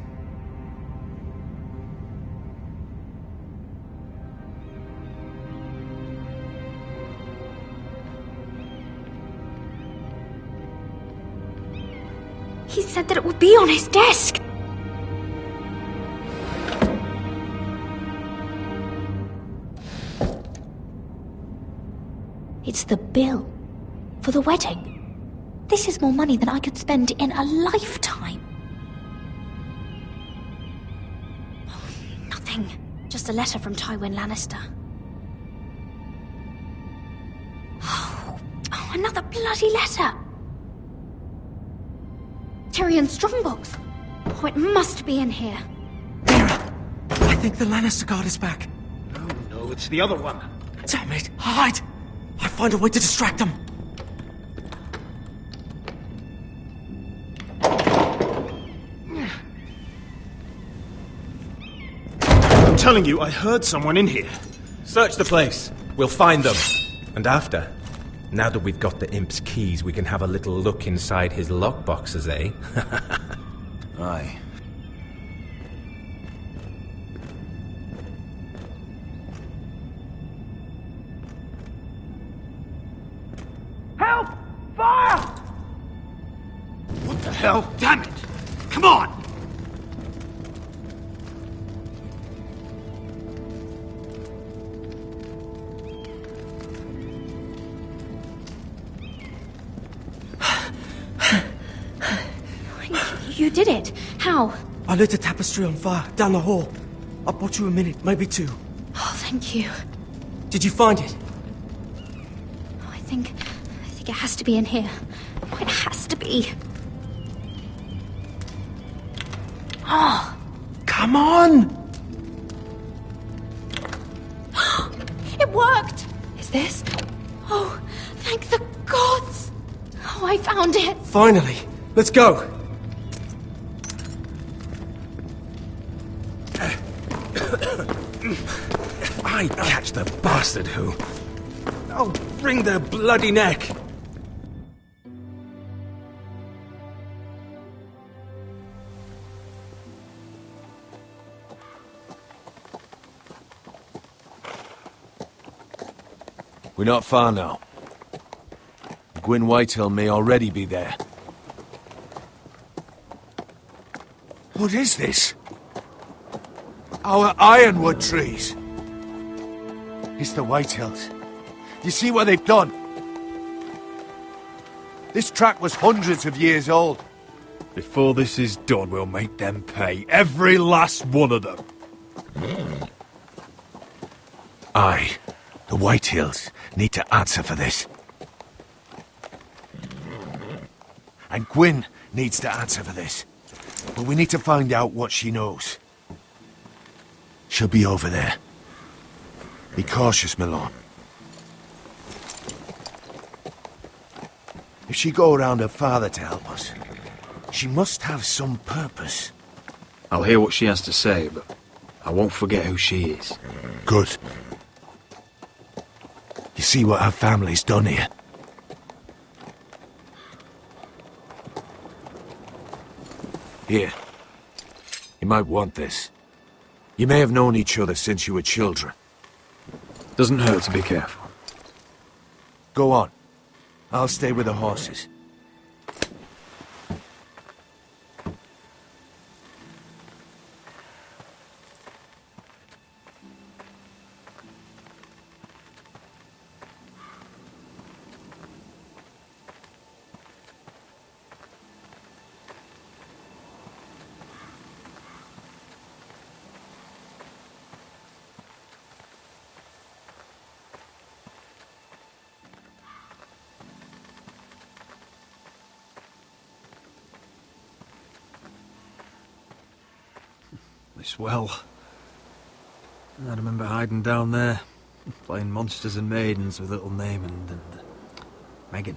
He said that it would be on his desk. It's the bill for the wedding. This is more money than I could spend in a lifetime. Nothing. Just a letter from Tywin Lannister. Oh, another bloody letter. Tyrion Strongbox. Oh, it must be in here. I think the Lannister guard is back. No, it's the other one. Damn it! Hide! I'll find a way to distract them. I'm telling you, I heard someone in here. Search the place. We'll find them. And after, now that we've got the imp's keys, we can have a little look inside his lockboxes, eh? Aye. Help! Fire! What the hell? Damn it! Come on! You did it. How? I lit a tapestry on fire down the hall. I bought you a minute, maybe two. Oh, thank you. Did you find it? Oh, I think it has to be in here. Oh, it has to be. Oh. Come on! It worked! Is this? Oh, thank the gods! Oh, I found it! Finally! Let's go! I catch the bastard who... I'll wring their bloody neck! We're not far now. Gwyn Whitehill may already be there. What is this? Our ironwood trees. It's the Whitehills. You see what they've done? This track was hundreds of years old. Before this is done, we'll make them pay. Every last one of them. Aye. The Whitehills need to answer for this. And Gwyn needs to answer for this. But we need to find out what she knows. She'll be over there. Be cautious, Milord. If she go around her father to help us, she must have some purpose. I'll hear what she has to say, but I won't forget who she is. Good. You see what her family's done here? Here. You might want this. You may have known each other since you were children. Doesn't hurt to be careful. Go on. I'll stay with the horses. This well. I remember hiding down there, playing monsters and maidens with little Naaman and Megan.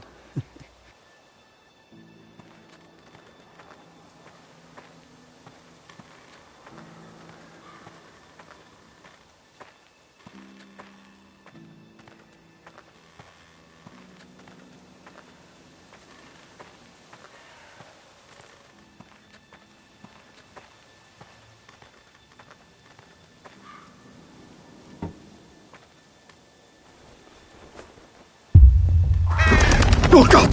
Oh, God!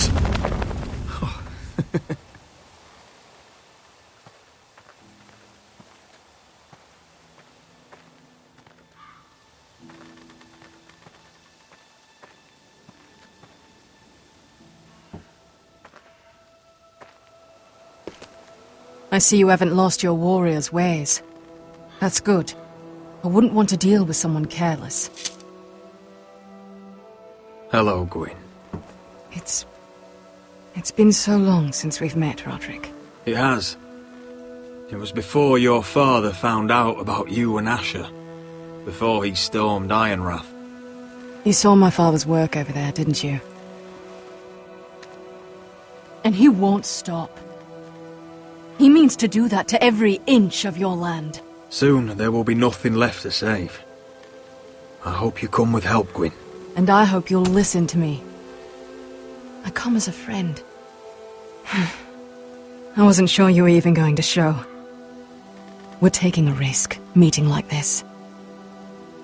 I see you haven't lost your warrior's ways. That's good. I wouldn't want to deal with someone careless. Hello, Gwyn. It's been so long since we've met, Roderick. It has. It was before your father found out about you and Asher. Before he stormed Ironrath. You saw my father's work over there, didn't you? And he won't stop. He means to do that to every inch of your land. Soon there will be nothing left to save. I hope you come with help, Gwyn. And I hope you'll listen to me. I come as a friend. I wasn't sure you were even going to show. We're taking a risk, meeting like this.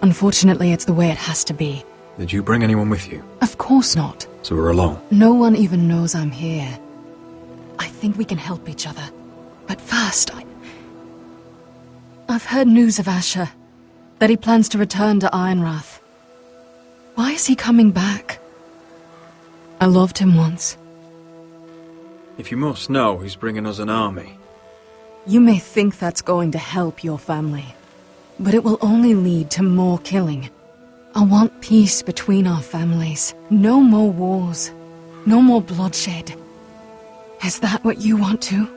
Unfortunately, it's the way it has to be. Did you bring anyone with you? Of course not. So we're alone? No one even knows I'm here. I think we can help each other. But first, I've heard news of Asher. That he plans to return to Ironrath. Why is he coming back? I loved him once. If you must know, he's bringing us an army. You may think that's going to help your family, but it will only lead to more killing. I want peace between our families. No more wars. No more bloodshed. Is that what you want too?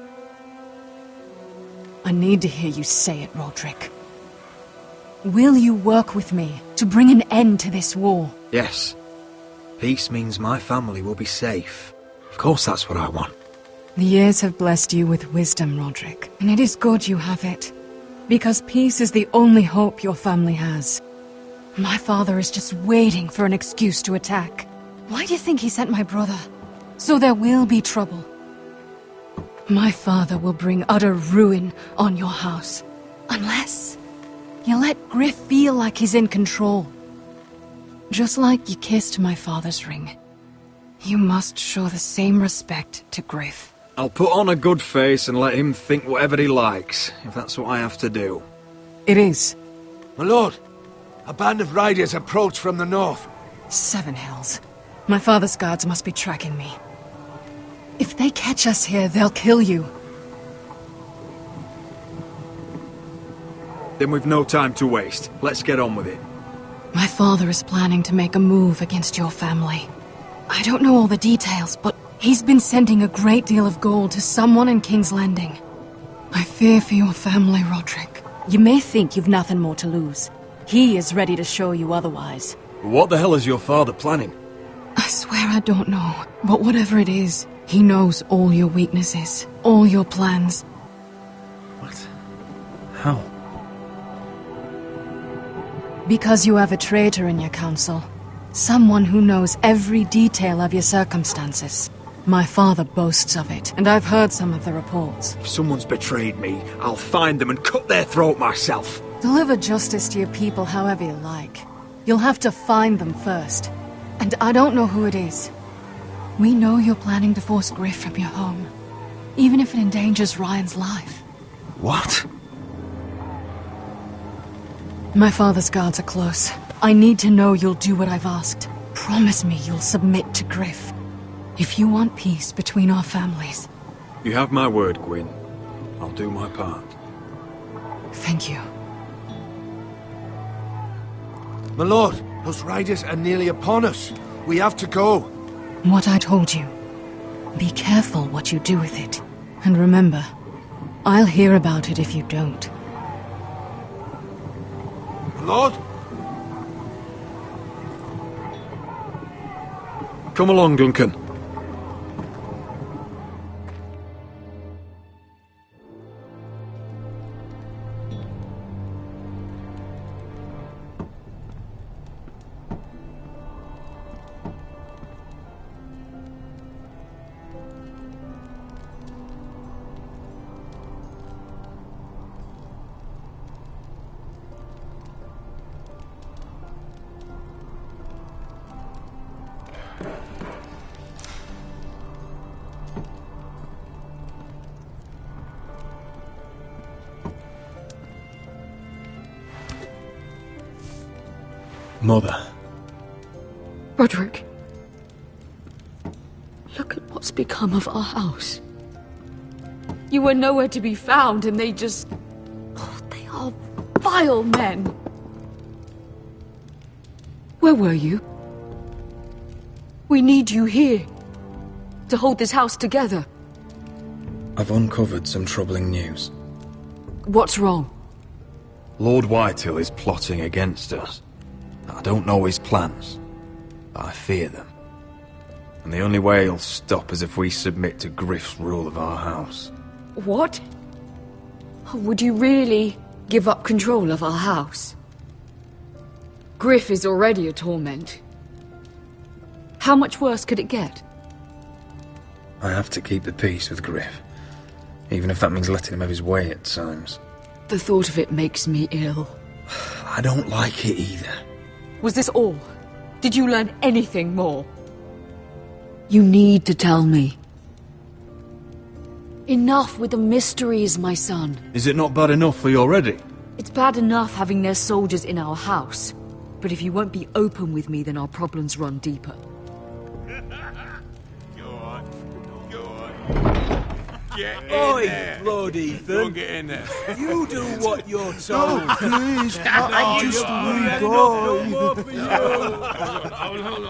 I need to hear you say it, Roderick. Will you work with me to bring an end to this war? Yes. Peace means my family will be safe. Of course that's what I want. The years have blessed you with wisdom, Roderick, and it is good you have it. Because peace is the only hope your family has. My father is just waiting for an excuse to attack. Why do you think he sent my brother? So there will be trouble. My father will bring utter ruin on your house. Unless you let Griff feel like he's in control. Just like you kissed my father's ring. You must show the same respect to Griff. I'll put on a good face and let him think whatever he likes, if that's what I have to do. It is. My lord, a band of riders approach from the north. 7 Hells. My father's guards must be tracking me. If they catch us here, they'll kill you. Then we've no time to waste. Let's get on with it. My father is planning to make a move against your family. I don't know all the details, but he's been sending a great deal of gold to someone in King's Landing. I fear for your family, Roderick. You may think you've nothing more to lose. He is ready to show you otherwise. What the hell is your father planning? I swear I don't know, but whatever it is, he knows all your weaknesses, all your plans. What? How? Because you have a traitor in your council. Someone who knows every detail of your circumstances. My father boasts of it, and I've heard some of the reports. If someone's betrayed me, I'll find them and cut their throat myself. Deliver justice to your people however you like. You'll have to find them first. And I don't know who it is. We know you're planning to force Griff from your home. Even if it endangers Ryan's life. What? My father's guards are close. I need to know you'll do what I've asked. Promise me you'll submit to Griff. If you want peace between our families. You have my word, Gwyn. I'll do my part. Thank you. My lord, those riders are nearly upon us. We have to go. What I told you. Be careful what you do with it. And remember, I'll hear about it if you don't. My lord? Come along, Duncan. Mother. Roderick. Look at what's become of our house. You were nowhere to be found, and they just... Oh, they are vile men. Where were you? We need you here. To hold this house together. I've uncovered some troubling news. What's wrong? Lord Whitehill is plotting against us. I don't know his plans, but I fear them. And the only way he'll stop is if we submit to Griff's rule of our house. What? Oh, would you really? Give up control of our house? Griff is already a torment. How much worse could it get? I have to keep the peace with Griff, even if that means letting him have his way at times. The thought of it makes me ill. I don't like it either. Was this all? Did you learn anything more? You need to tell me. Enough with the mysteries, my son. Is it not bad enough for you already? It's bad enough having their soldiers in our house. But if you won't be open with me, then our problems run deeper. Get in Oi, there. Lord Ethan. Don't get in there. You do what you're told. No, please. I'm just a wee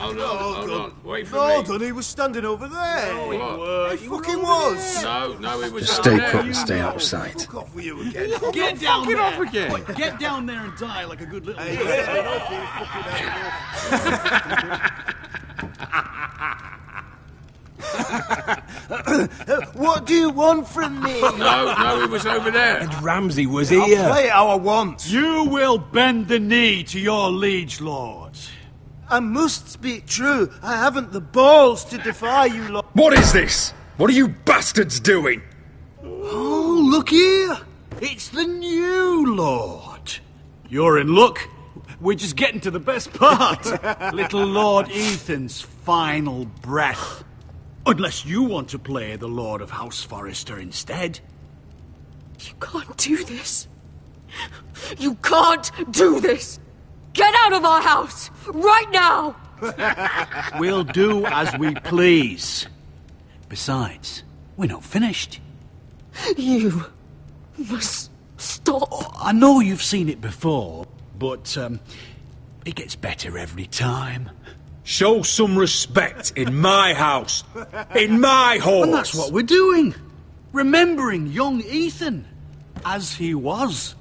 Hold on. Wait for No, me. Dunny was standing over there. No, he weren't. He fucking was. No, he was Just down stay there. put and stay out of sight. Fuck off with you again. Get down there. Off again. Wait, get down there and die like a good little... What do you want from me? No, he was over there. And Ramsay was I'll here. play it how I want. You will bend the knee to your liege lord. I must speak true. I haven't the balls to defy you lot. What is this? What are you bastards doing? Oh, look here. It's the new lord. You're in luck. We're just getting to the best part. Little Lord Ethan's final breath. Unless you want to play the Lord of House Forrester instead. You can't do this. You can't do this. Get out of our house, right now! We'll do as we please. Besides, we're not finished. You must stop. I know you've seen it before, but it gets better every time. Show some respect in my house. In my halls. And that's what we're doing. Remembering young Ethan as he was.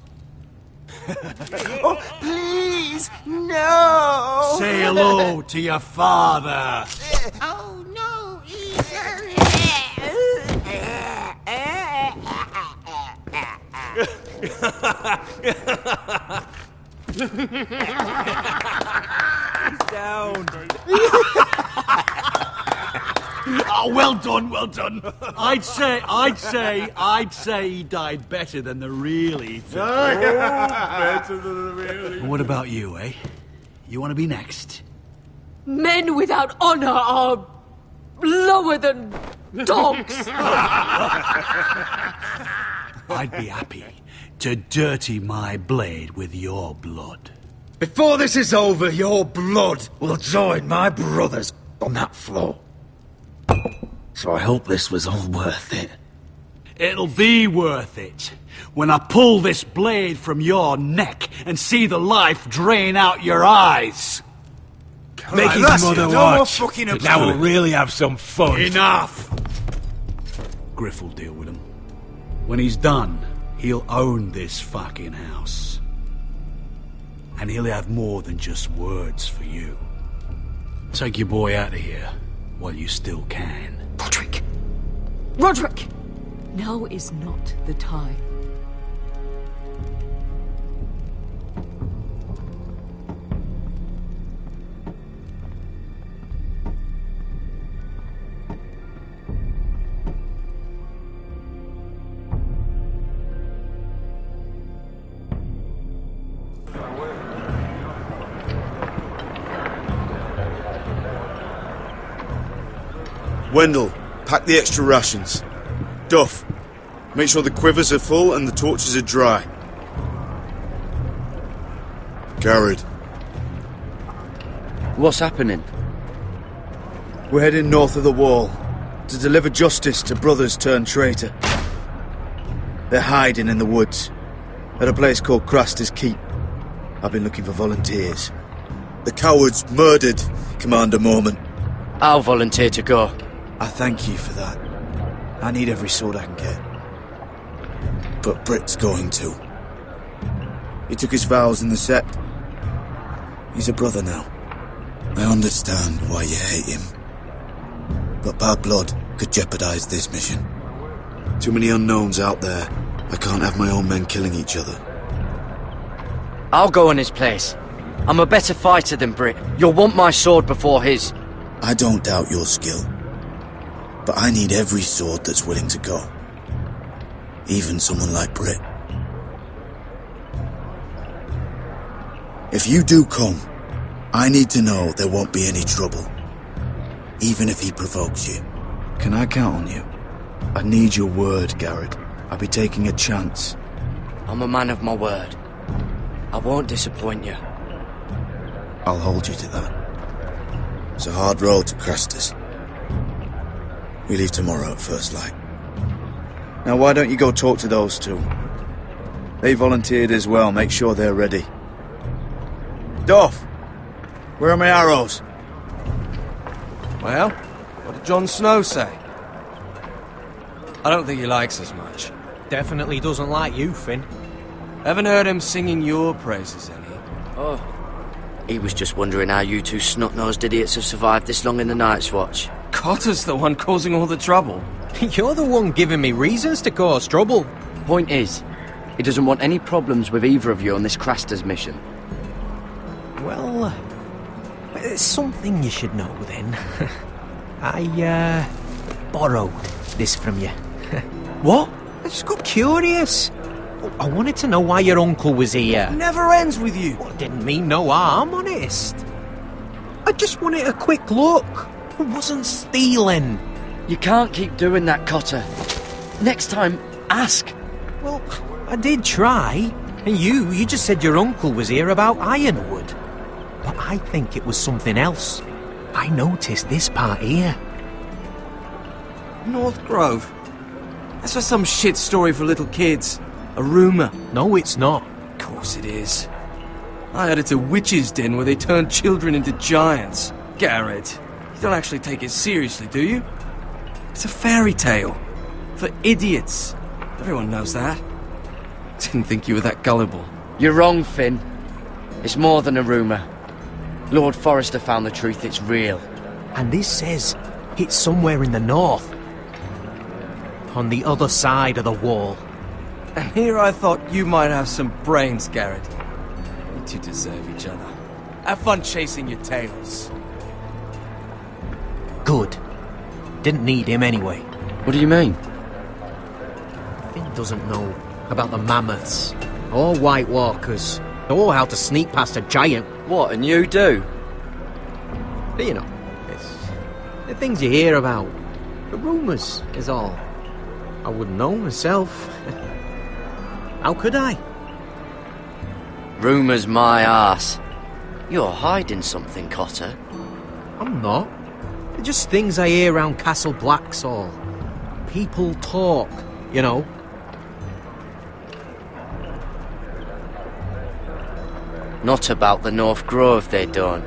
Oh, please, no! Say hello to your father. Oh no, Down. Oh, well done, well done. I'd say he died better than the real Ethan. Better than the real. And what about you, eh? You want to be next? Men without honor are lower than dogs. I'd be happy to dirty my blade with your blood. Before this is over, your blood will join my brother's on that floor. So I hope this was all worth it. It'll be worth it when I pull this blade from your neck and see the life drain out your eyes. Make his mother watch. Now we'll really have some fun. Enough! Griff will deal with him. When he's done, he'll own this fucking house. And he'll have more than just words for you. Take your boy out of here while you still can. Roderick! Roderick! Now is not the time. Wendell, pack the extra rations. Duff, make sure the quivers are full and the torches are dry. Garrett. What's happening? We're heading north of the wall to deliver justice to brothers turned traitor. They're hiding in the woods at a place called Craster's Keep. I've been looking for volunteers. The cowards murdered Commander Mormon. I'll volunteer to go. I thank you for that. I need every sword I can get. But Britt's going to. He took his vows in the Sept. He's a brother now. I understand why you hate him. But bad blood could jeopardize this mission. Too many unknowns out there. I can't have my own men killing each other. I'll go in his place. I'm a better fighter than Britt. You'll want my sword before his. I don't doubt your skill. But I need every sword that's willing to go. Even someone like Britt. If you do come, I need to know there won't be any trouble. Even if he provokes you. Can I count on you? I need your word, Garrett. I'll be taking a chance. I'm a man of my word. I won't disappoint you. I'll hold you to that. It's a hard road to Crestus. We leave tomorrow at first light. Now why don't you go talk to those two? They volunteered as well, make sure they're ready. Duff! Where are my arrows? Well, what did Jon Snow say? I don't think he likes us much. Definitely doesn't like you, Finn. Haven't heard him singing your praises any. Oh. He was just wondering how you two snot-nosed idiots have survived this long in the Night's Watch. Cotter's the one causing all the trouble. You're the one giving me reasons to cause trouble. Point is, he doesn't want any problems with either of you on this Craster's mission. Well, there's something you should know then. I, borrowed this from you. What? I just got curious. I wanted to know why your uncle was here. Never ends with you. Well, I didn't mean no harm, honest. I just wanted a quick look. I wasn't stealing. You can't keep doing that, Cotter. Next time, ask. Well, I did try. And you just said your uncle was here about Ironwood. But I think it was something else. I noticed this part here. North Grove. That's just some shit story for little kids. A rumour. No, it's not. Of course it is. I heard it's a witch's den where they turn children into giants. Garrett, you don't actually take it seriously, do you? It's a fairy tale. For idiots. Everyone knows that. Didn't think you were that gullible. You're wrong, Finn. It's more than a rumour. Lord Forrester found the truth, it's real. And this says it's somewhere in the north. On the other side of the wall. And here I thought you might have some brains, Garrett. You two deserve each other. Have fun chasing your tails. Good. Didn't need him anyway. What do you mean? Finn doesn't know about the mammoths, or White Walkers, or how to sneak past a giant. What, and you do? But you know, it's the things you hear about. The rumours is all. I wouldn't know myself. How could I? Rumours my arse. You're hiding something, Cotter. I'm not. They're just things I hear around Castle Black's all. People talk, you know. Not about the North Grove, they don't.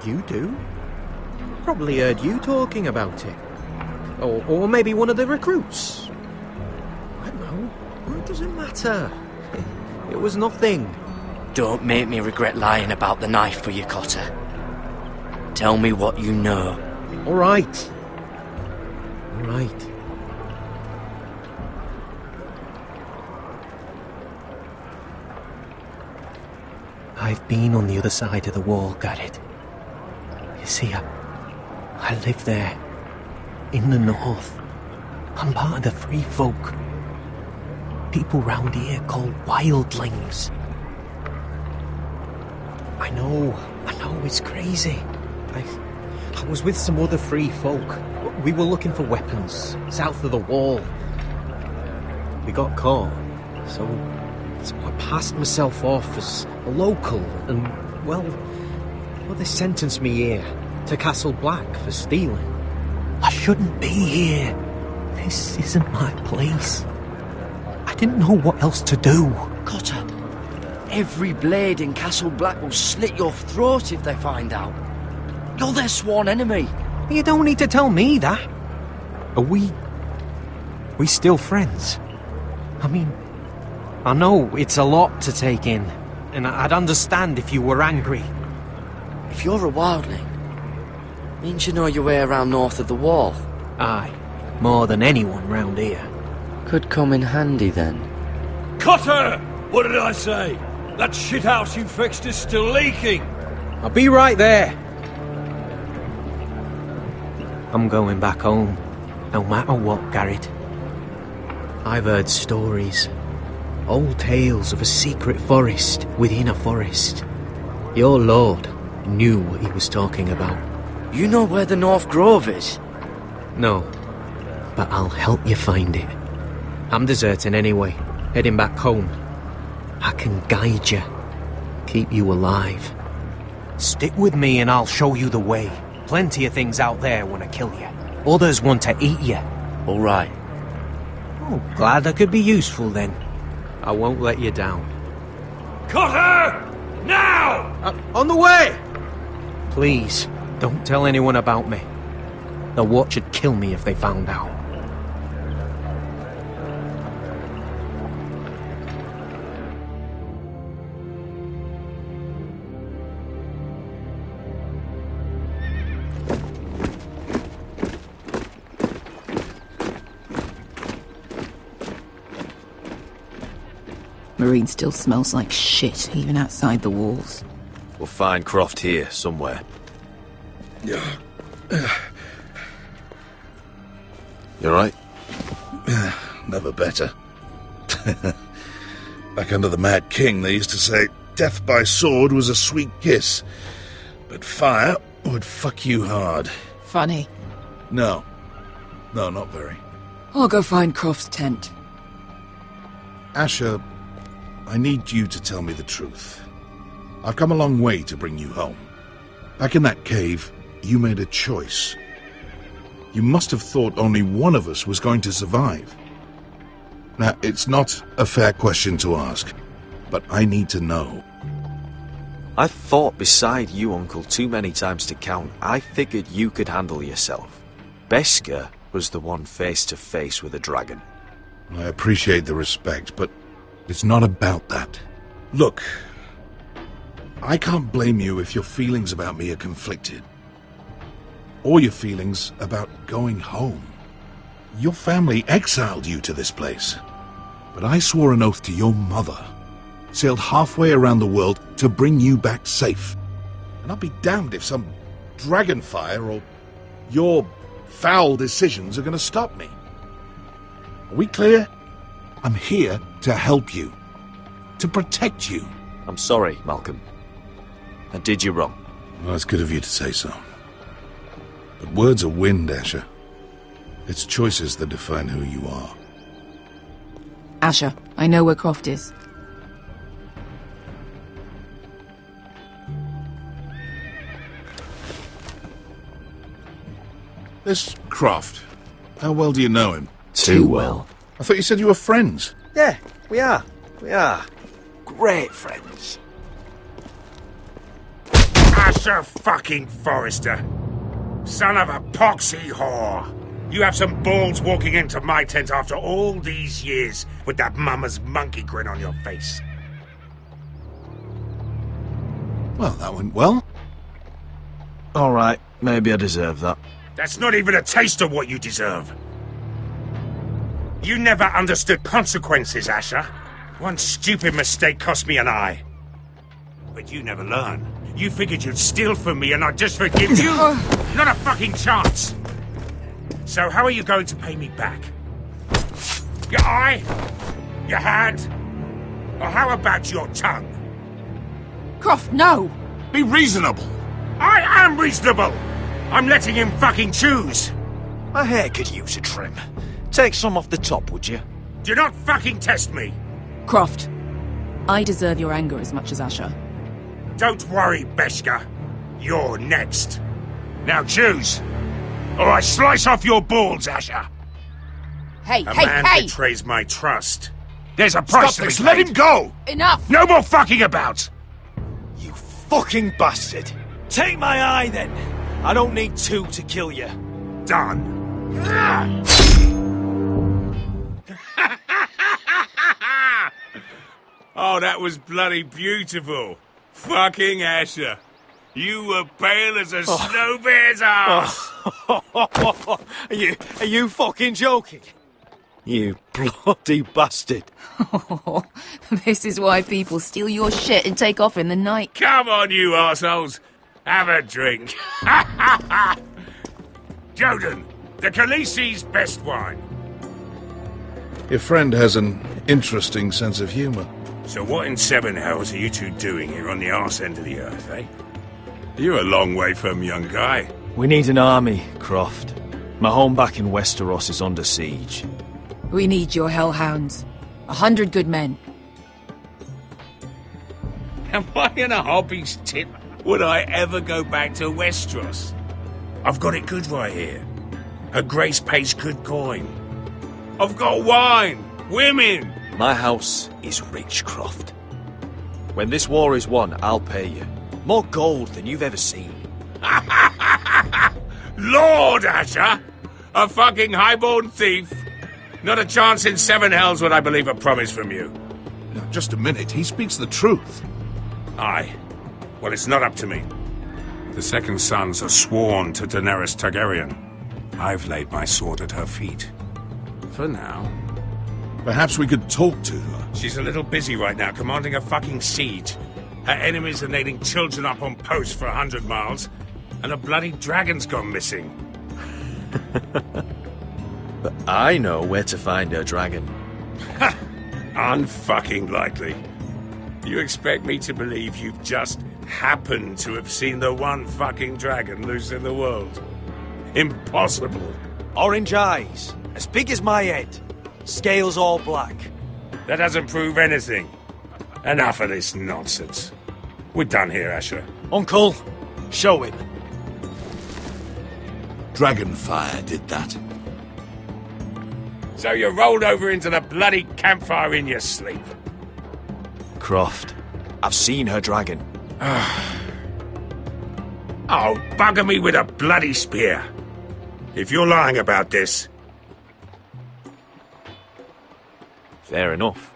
You do? Probably heard you talking about it. Or maybe one of the recruits. I don't know. It doesn't matter. It was nothing. Don't make me regret lying about the knife for you, Cotter. Tell me what you know. All right. All right. I've been on the other side of the wall, Garrett. You see, I live there. In the north. I'm part of the free folk. People round here called wildlings. I know it's crazy. I was with some other free folk. We were looking for weapons south of the wall. We got caught, so I passed myself off as a local, and well, they sentenced me here to Castle Black for stealing. I shouldn't be here. This isn't my place. I didn't know what else to do. Cotter, every blade in Castle Black will slit your throat if they find out. You're their sworn enemy. You don't need to tell me that. Are we still friends? I mean, I know it's a lot to take in, and I'd understand if you were angry. If you're a wildling, means you know your way around north of the wall. Aye, more than anyone round here. Could come in handy then. Cotter! What did I say? That shithouse you fixed is still leaking. I'll be right there. I'm going back home, no matter what, Garrett. I've heard stories. Old tales of a secret forest within a forest. Your lord knew what he was talking about. You know where the North Grove is? No, but I'll help you find it. I'm deserting anyway, heading back home. I can guide you, keep you alive. Stick with me and I'll show you the way. Plenty of things out there want to kill you. Others want to eat you. All right. Oh, glad I could be useful then. I won't let you down. Cut her! Now! On the way! Please, don't tell anyone about me. The Watch would kill me if they found out. Marine still smells like shit, even outside the walls. We'll find Croft here, somewhere. You alright? Never better. Back under the Mad King, they used to say, death by sword was a sweet kiss, but fire would fuck you hard. Funny. No. No, not very. I'll go find Croft's tent. Asher, I need you to tell me the truth. I've come a long way to bring you home. Back in that cave, you made a choice. You must have thought only one of us was going to survive. Now, it's not a fair question to ask, but I need to know. I've fought beside you, Uncle, too many times to count. I figured you could handle yourself. Beskha was the one face to face with a dragon. I appreciate the respect, but it's not about that. Look, I can't blame you if your feelings about me are conflicted. Or your feelings about going home. Your family exiled you to this place. But I swore an oath to your mother, sailed halfway around the world to bring you back safe. And I'll be damned if some dragonfire or your foul decisions are going to stop me. Are we clear? I'm here to help you. To protect you. I'm sorry, Malcolm. I did you wrong. Well, it's good of you to say so. But words are wind, Asher. It's choices that define who you are. Asher, I know where Croft is. This Croft, how well do you know him? Too well. I thought you said you were friends. Yeah, we are. We are. Great friends. Asher fucking Forrester. Son of a poxy whore. You have some balls walking into my tent after all these years with that mama's monkey grin on your face. Well, that went well. All right, maybe I deserve that. That's not even a taste of what you deserve. You never understood consequences, Asher. One stupid mistake cost me an eye. But you never learn. You figured you'd steal from me and I'd just forgive you? Not a fucking chance! So how are you going to pay me back? Your eye? Your hand? Or how about your tongue? Croft, no! Be reasonable! I am reasonable! I'm letting him fucking choose! My hair could use a trim. Take some off the top, would you? Do not fucking test me! Croft, I deserve your anger as much as Asher. Don't worry, Beskha. You're next. Now choose, or I slice off your balls, Asher. Hey, A man betrays my trust. There's a price to be paid. Let him go! Enough! No more fucking about! You fucking bastard! Take my eye, then! I don't need two to kill you. Done. Oh, that was bloody beautiful. Fucking Asher. You were pale as a snow bear's arse. Are you fucking joking? You bloody bastard. This is why people steal your shit and take off in the night. Come on, you arseholes. Have a drink. Joden, the Khaleesi's best wine. Your friend has an interesting sense of humour. So what in seven hells are you two doing here on the arse end of the earth, eh? You're a long way from, young guy. We need an army, Croft. My home back in Westeros is under siege. We need your hellhounds. 100 good men. Am I in a hobby's tip? Would I ever go back to Westeros? I've got it good right here. Her Grace pays good coin. I've got wine, women. My house is rich, Croft. When this war is won, I'll pay you. More gold than you've ever seen. Lord Asher! A fucking highborn thief! Not a chance in seven hells would I believe a promise from you. Now, just a minute. He speaks the truth. Aye. Well, it's not up to me. The second sons are sworn to Daenerys Targaryen. I've laid my sword at her feet. For now. Perhaps we could talk to her. She's a little busy right now, commanding a fucking siege. Her enemies are nailing children up on posts for 100 miles, and a bloody dragon's gone missing. But I know where to find her dragon. Ha! Unfucking likely. You expect me to believe you've just happened to have seen the one fucking dragon loose in the world? Impossible. Orange eyes, as big as my head. Scales all black. That doesn't prove anything. Enough of this nonsense. We're done here, Asher. Uncle, show him. Dragonfire did that. So you rolled over into the bloody campfire in your sleep. Croft, I've seen her dragon. Oh, bugger me with a bloody spear. If you're lying about this... Fair enough.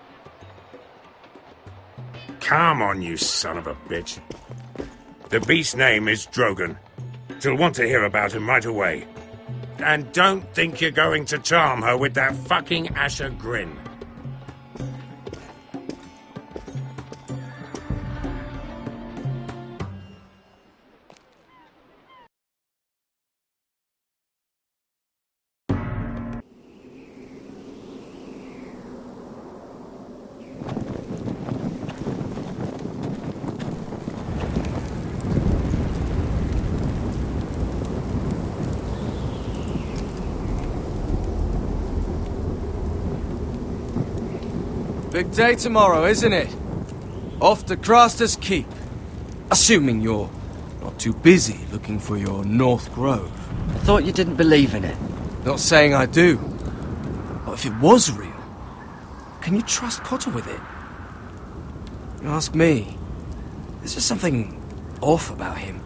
Come on, you son of a bitch. The beast's name is Drogon. She'll want to hear about him right away. And don't think you're going to charm her with that fucking Asher grin. Big day tomorrow, isn't it? Off to Craster's Keep. Assuming you're not too busy looking for your North Grove. I thought you didn't believe in it. Not saying I do. But if it was real, can you trust Potter with it? You ask me. There's just something off about him.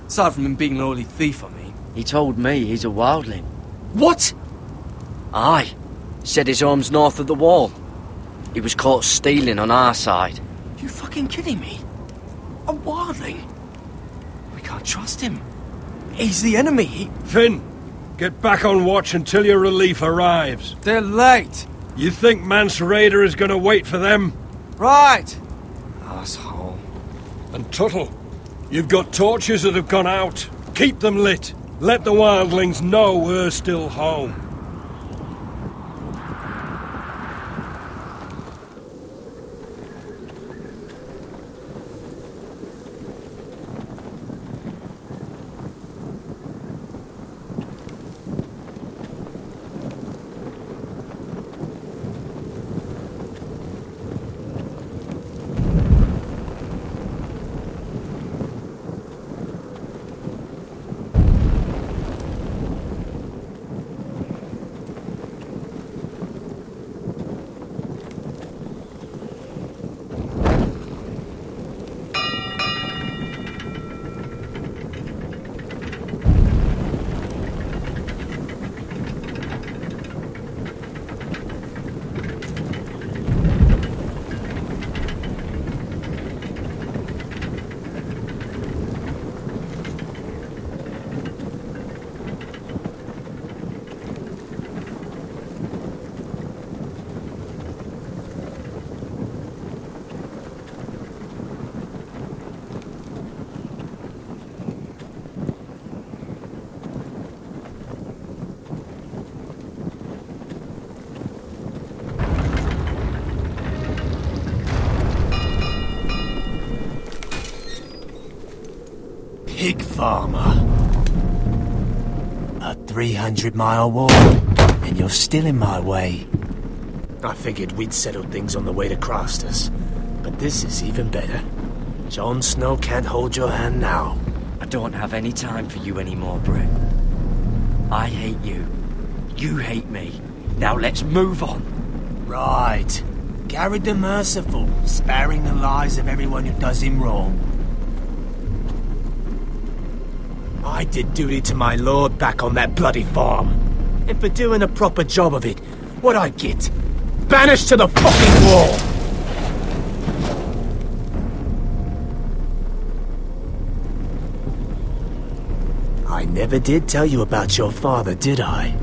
Aside from him being an oily thief, I mean. He told me he's a wildling. What? Aye. Said his home's north of the wall. He was caught stealing on our side. You fucking kidding me? A wildling? We can't trust him. He's the enemy. Finn, get back on watch until your relief arrives. They're late. You think Mance Rayder is going to wait for them? Right. Asshole. And Tuttle, you've got torches that have gone out. Keep them lit. Let the wildlings know we're still home. pig farmer. A 300-mile war, and you're still in my way. I figured we'd settled things on the way to Crastus, but this is even better. Jon Snow can't hold your hand now. I don't have any time for you anymore, Brett. I hate you. You hate me. Now let's move on. Right. Garrett the Merciful, sparing the lives of everyone who does him wrong. I did duty to my lord back on that bloody farm. And for doing a proper job of it, what'd I get? Banished to the fucking wall! I never did tell you about your father, did I?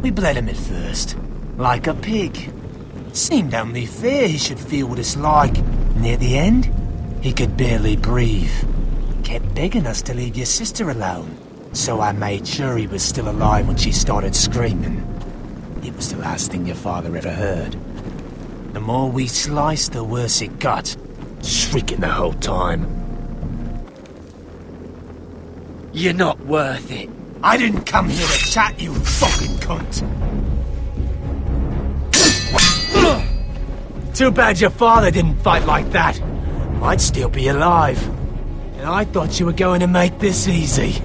We bled him at first, like a pig. Seemed only fair he should feel what it's like. Near the end, he could barely breathe. Kept begging us to leave your sister alone, so I made sure he was still alive when she started screaming. It was the last thing your father ever heard. The more we sliced, the worse it got. Shrieking the whole time. You're not worth it. I didn't come here to chat, you fucking cunt. Too bad your father didn't fight like that. I'd still be alive. And I thought you were going to make this easy.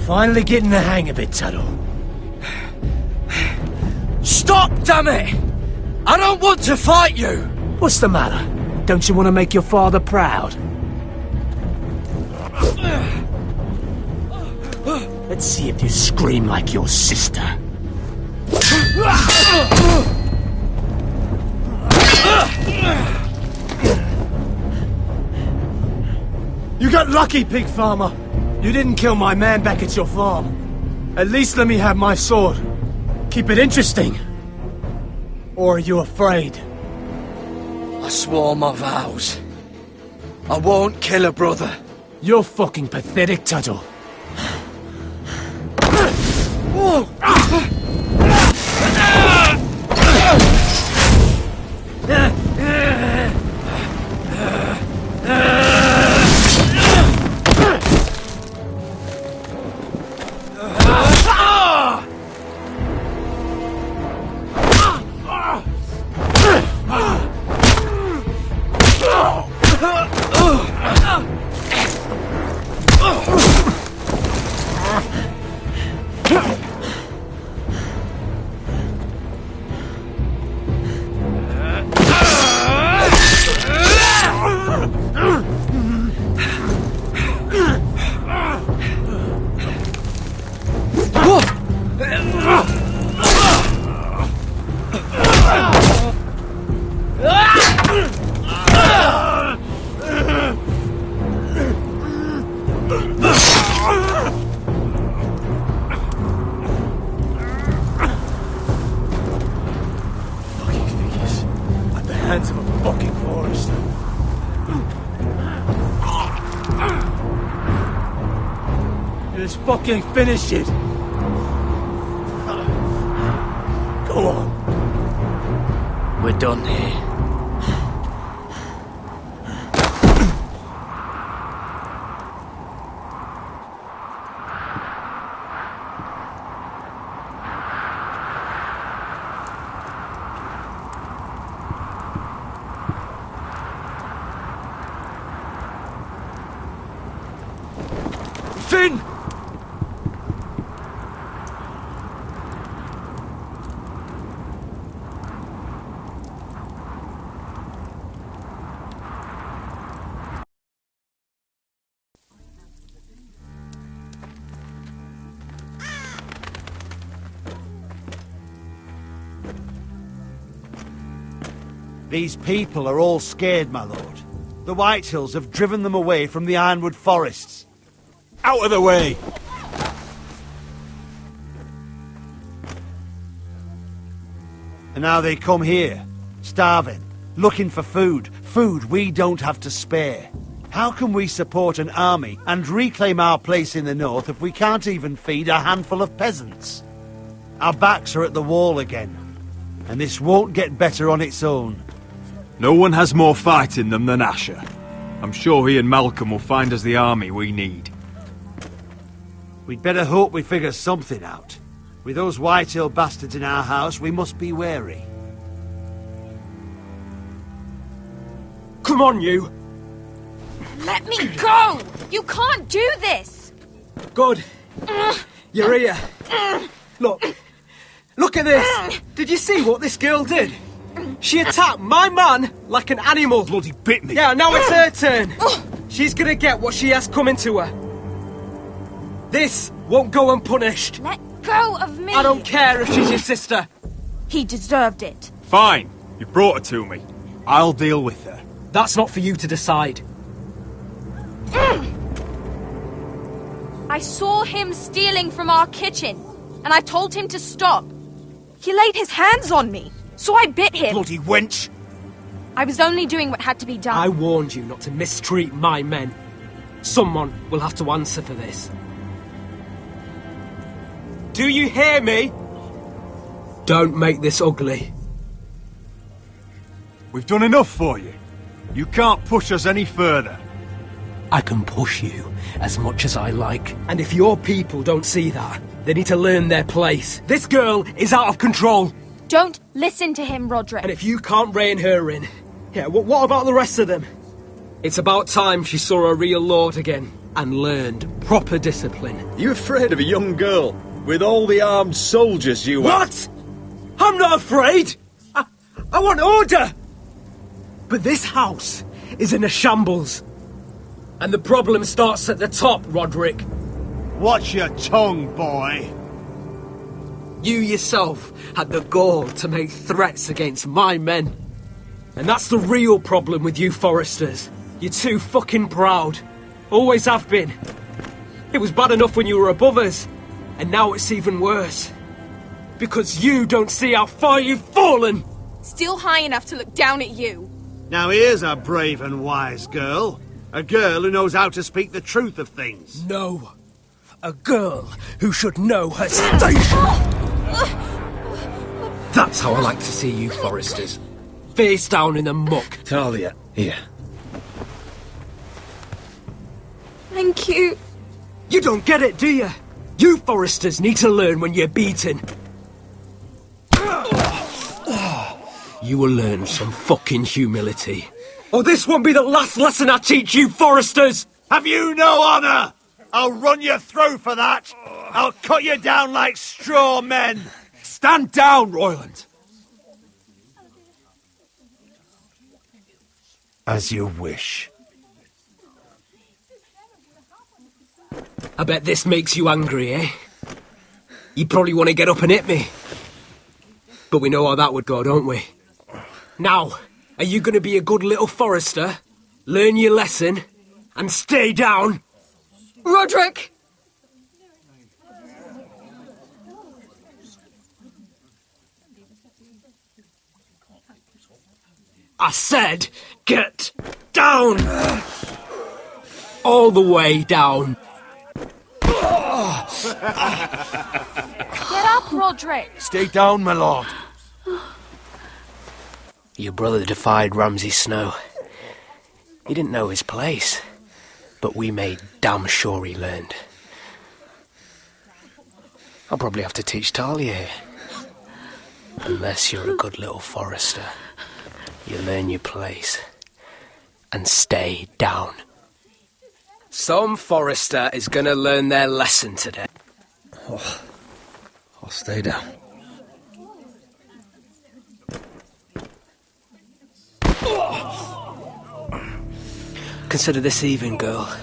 Finally getting the hang of it, Tuttle. Stop, damn it! I don't want to fight you! What's the matter? Don't you want to make your father proud? Let's see if you scream like your sister. You got lucky, pig farmer. You didn't kill my man back at your farm. At least let me have my sword. Keep it interesting. Or are you afraid? I swore my vows. I won't kill a brother. You're fucking pathetic, Tuttle. Fucking finish it! Go on. We're done here. Finn! These people are all scared, my lord. The Whitehills have driven them away from the Ironwood forests. Out of the way! And now they come here, starving, looking for food. Food we don't have to spare. How can we support an army and reclaim our place in the north if we can't even feed a handful of peasants? Our backs are at the wall again, and this won't get better on its own. No one has more fight in them than Asher. I'm sure he and Malcolm will find us the army we need. We'd better hope we figure something out. With those Whitetail bastards in our house, we must be wary. Come on, you! Let me go! You can't do this! Good. You're here. Look. Look at this! Did you see what this girl did? She attacked my man like an animal. Bloody bit me. Yeah, now it's her turn. She's gonna get what she has coming to her. This won't go unpunished. Let go of me! I don't care if she's your sister. He deserved it. Fine. You brought her to me. I'll deal with her. That's not for you to decide. I saw him stealing from our kitchen, and I told him to stop. He laid his hands on me, so I bit him. Bloody wench! I was only doing what had to be done. I warned you not to mistreat my men. Someone will have to answer for this. Do you hear me? Don't make this ugly. We've done enough for you. You can't push us any further. I can push you as much as I like. And if your people don't see that, they need to learn their place. This girl is out of control. Don't listen to him, Roderick. And if you can't rein her in, yeah, what about the rest of them? It's about time she saw a real lord again and learned proper discipline. You afraid of a young girl with all the armed soldiers you have? What? I'm not afraid. I want order. But this house is in a shambles. And the problem starts at the top, Roderick. Watch your tongue, boy. You yourself had the gall to make threats against my men. And that's the real problem with you Forresters. You're too fucking proud. Always have been. It was bad enough when you were above us. And now it's even worse. Because you don't see how far you've fallen. Still high enough to look down at you. Now here's a brave and wise girl. A girl who knows how to speak the truth of things. No. A girl who should know her station. That's how I like to see you, Forresters. Face down in the muck. Talia, here. Thank you. You don't get it, do you? You Forresters need to learn when you're beaten. You will learn some fucking humility. Or this won't be the last lesson I teach you, Forresters! Have you no honour? I'll run your throat for that. I'll cut you down like straw men. Stand down, Royland. As you wish. I bet this makes you angry, eh? You probably want to get up and hit me. But we know how that would go, don't we? Now, are you going to be a good little Forrester, learn your lesson, and stay down? Roderick! I said, get down! All the way down. Get up, Roderick! Stay down, my lord. Your brother defied Ramsay Snow. He didn't know his place, but we made damn sure he learned. I'll probably have to teach Talia here. Unless you're a good little Forrester. You learn your place and stay down. Some Forrester is gonna learn their lesson today. Oh, I'll stay down. Consider this even, girl.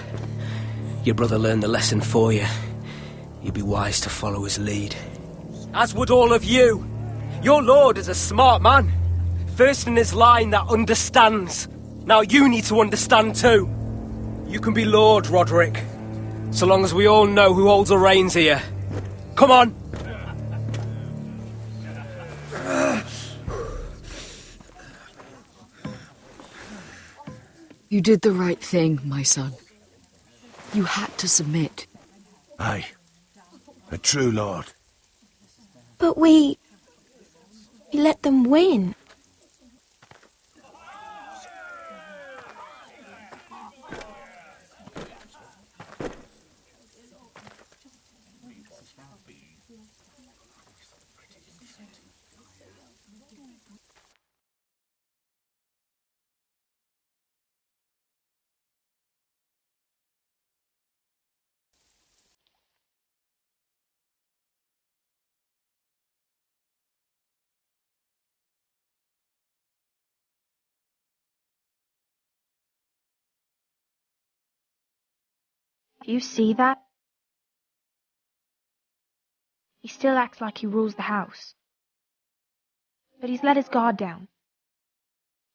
Your brother learned the lesson for you. You'd be wise to follow his lead. As would all of you. Your lord is a smart man. First in his line that understands. Now you need to understand too. You can be Lord, Roderick. So long as we all know who holds the reins here. Come on! You did the right thing, my son. You had to submit. Aye. A true lord. But we let them win. Do you see that? He still acts like he rules the house. But he's let his guard down.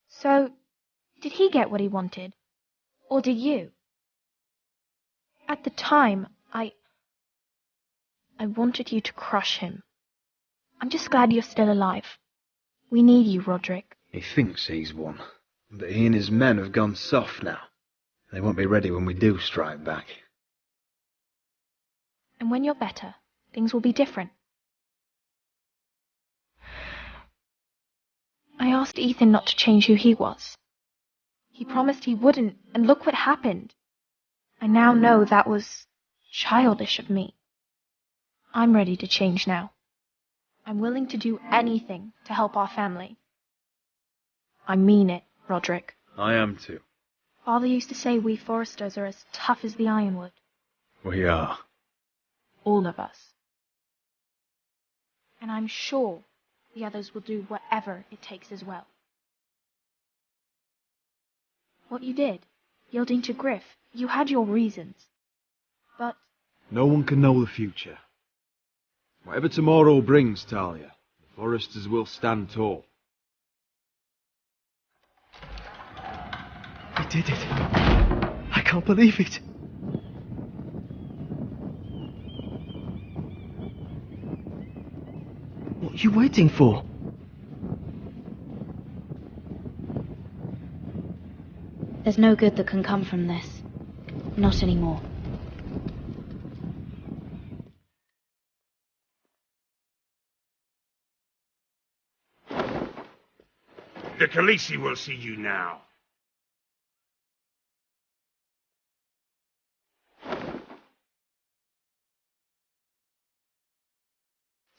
So, did he get what he wanted? Or did you? At the time, I wanted you to crush him. I'm just glad you're still alive. We need you, Roderick. He thinks he's won, but he and his men have gone soft now. They won't be ready when we do strike back. And when you're better, things will be different. I asked Ethan not to change who he was. He promised he wouldn't, and look what happened. I now know that was childish of me. I'm ready to change now. I'm willing to do anything to help our family. I mean it, Roderick. I am too. Father used to say we Forresters are as tough as the ironwood. We are. All of us. And I'm sure the others will do whatever it takes as well. What you did, yielding to Griff, you had your reasons. But no one can know the future. Whatever tomorrow brings, Talia, the Forresters will stand tall. We did it. I can't believe it. What are you waiting for? There's no good that can come from this. Not anymore. The Khaleesi will see you now.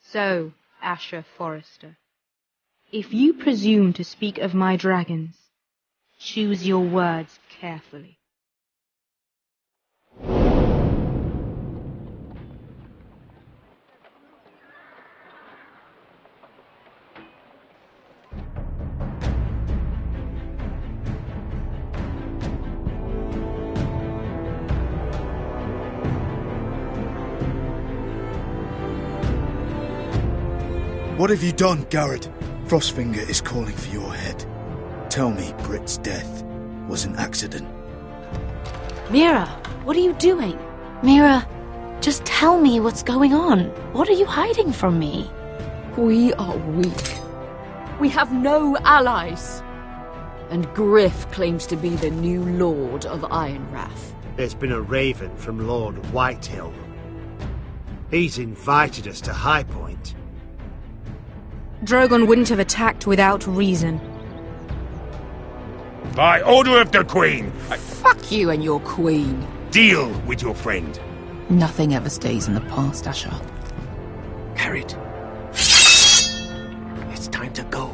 So, Asher Forrester, if you presume to speak of my dragons, choose your words carefully. What have you done, Garrett? Frostfinger is calling for your head. Tell me Britt's death was an accident. Mira, what are you doing? Mira, just tell me what's going on. What are you hiding from me? We are weak. We have no allies. And Griff claims to be the new Lord of Ironrath. There's been a raven from Lord Whitehill. He's invited us to High Point. Drogon wouldn't have attacked without reason. By order of the Queen, Fuck you and your queen. Deal with your friend. Nothing ever stays in the past, Asher. Carried. It's time to go.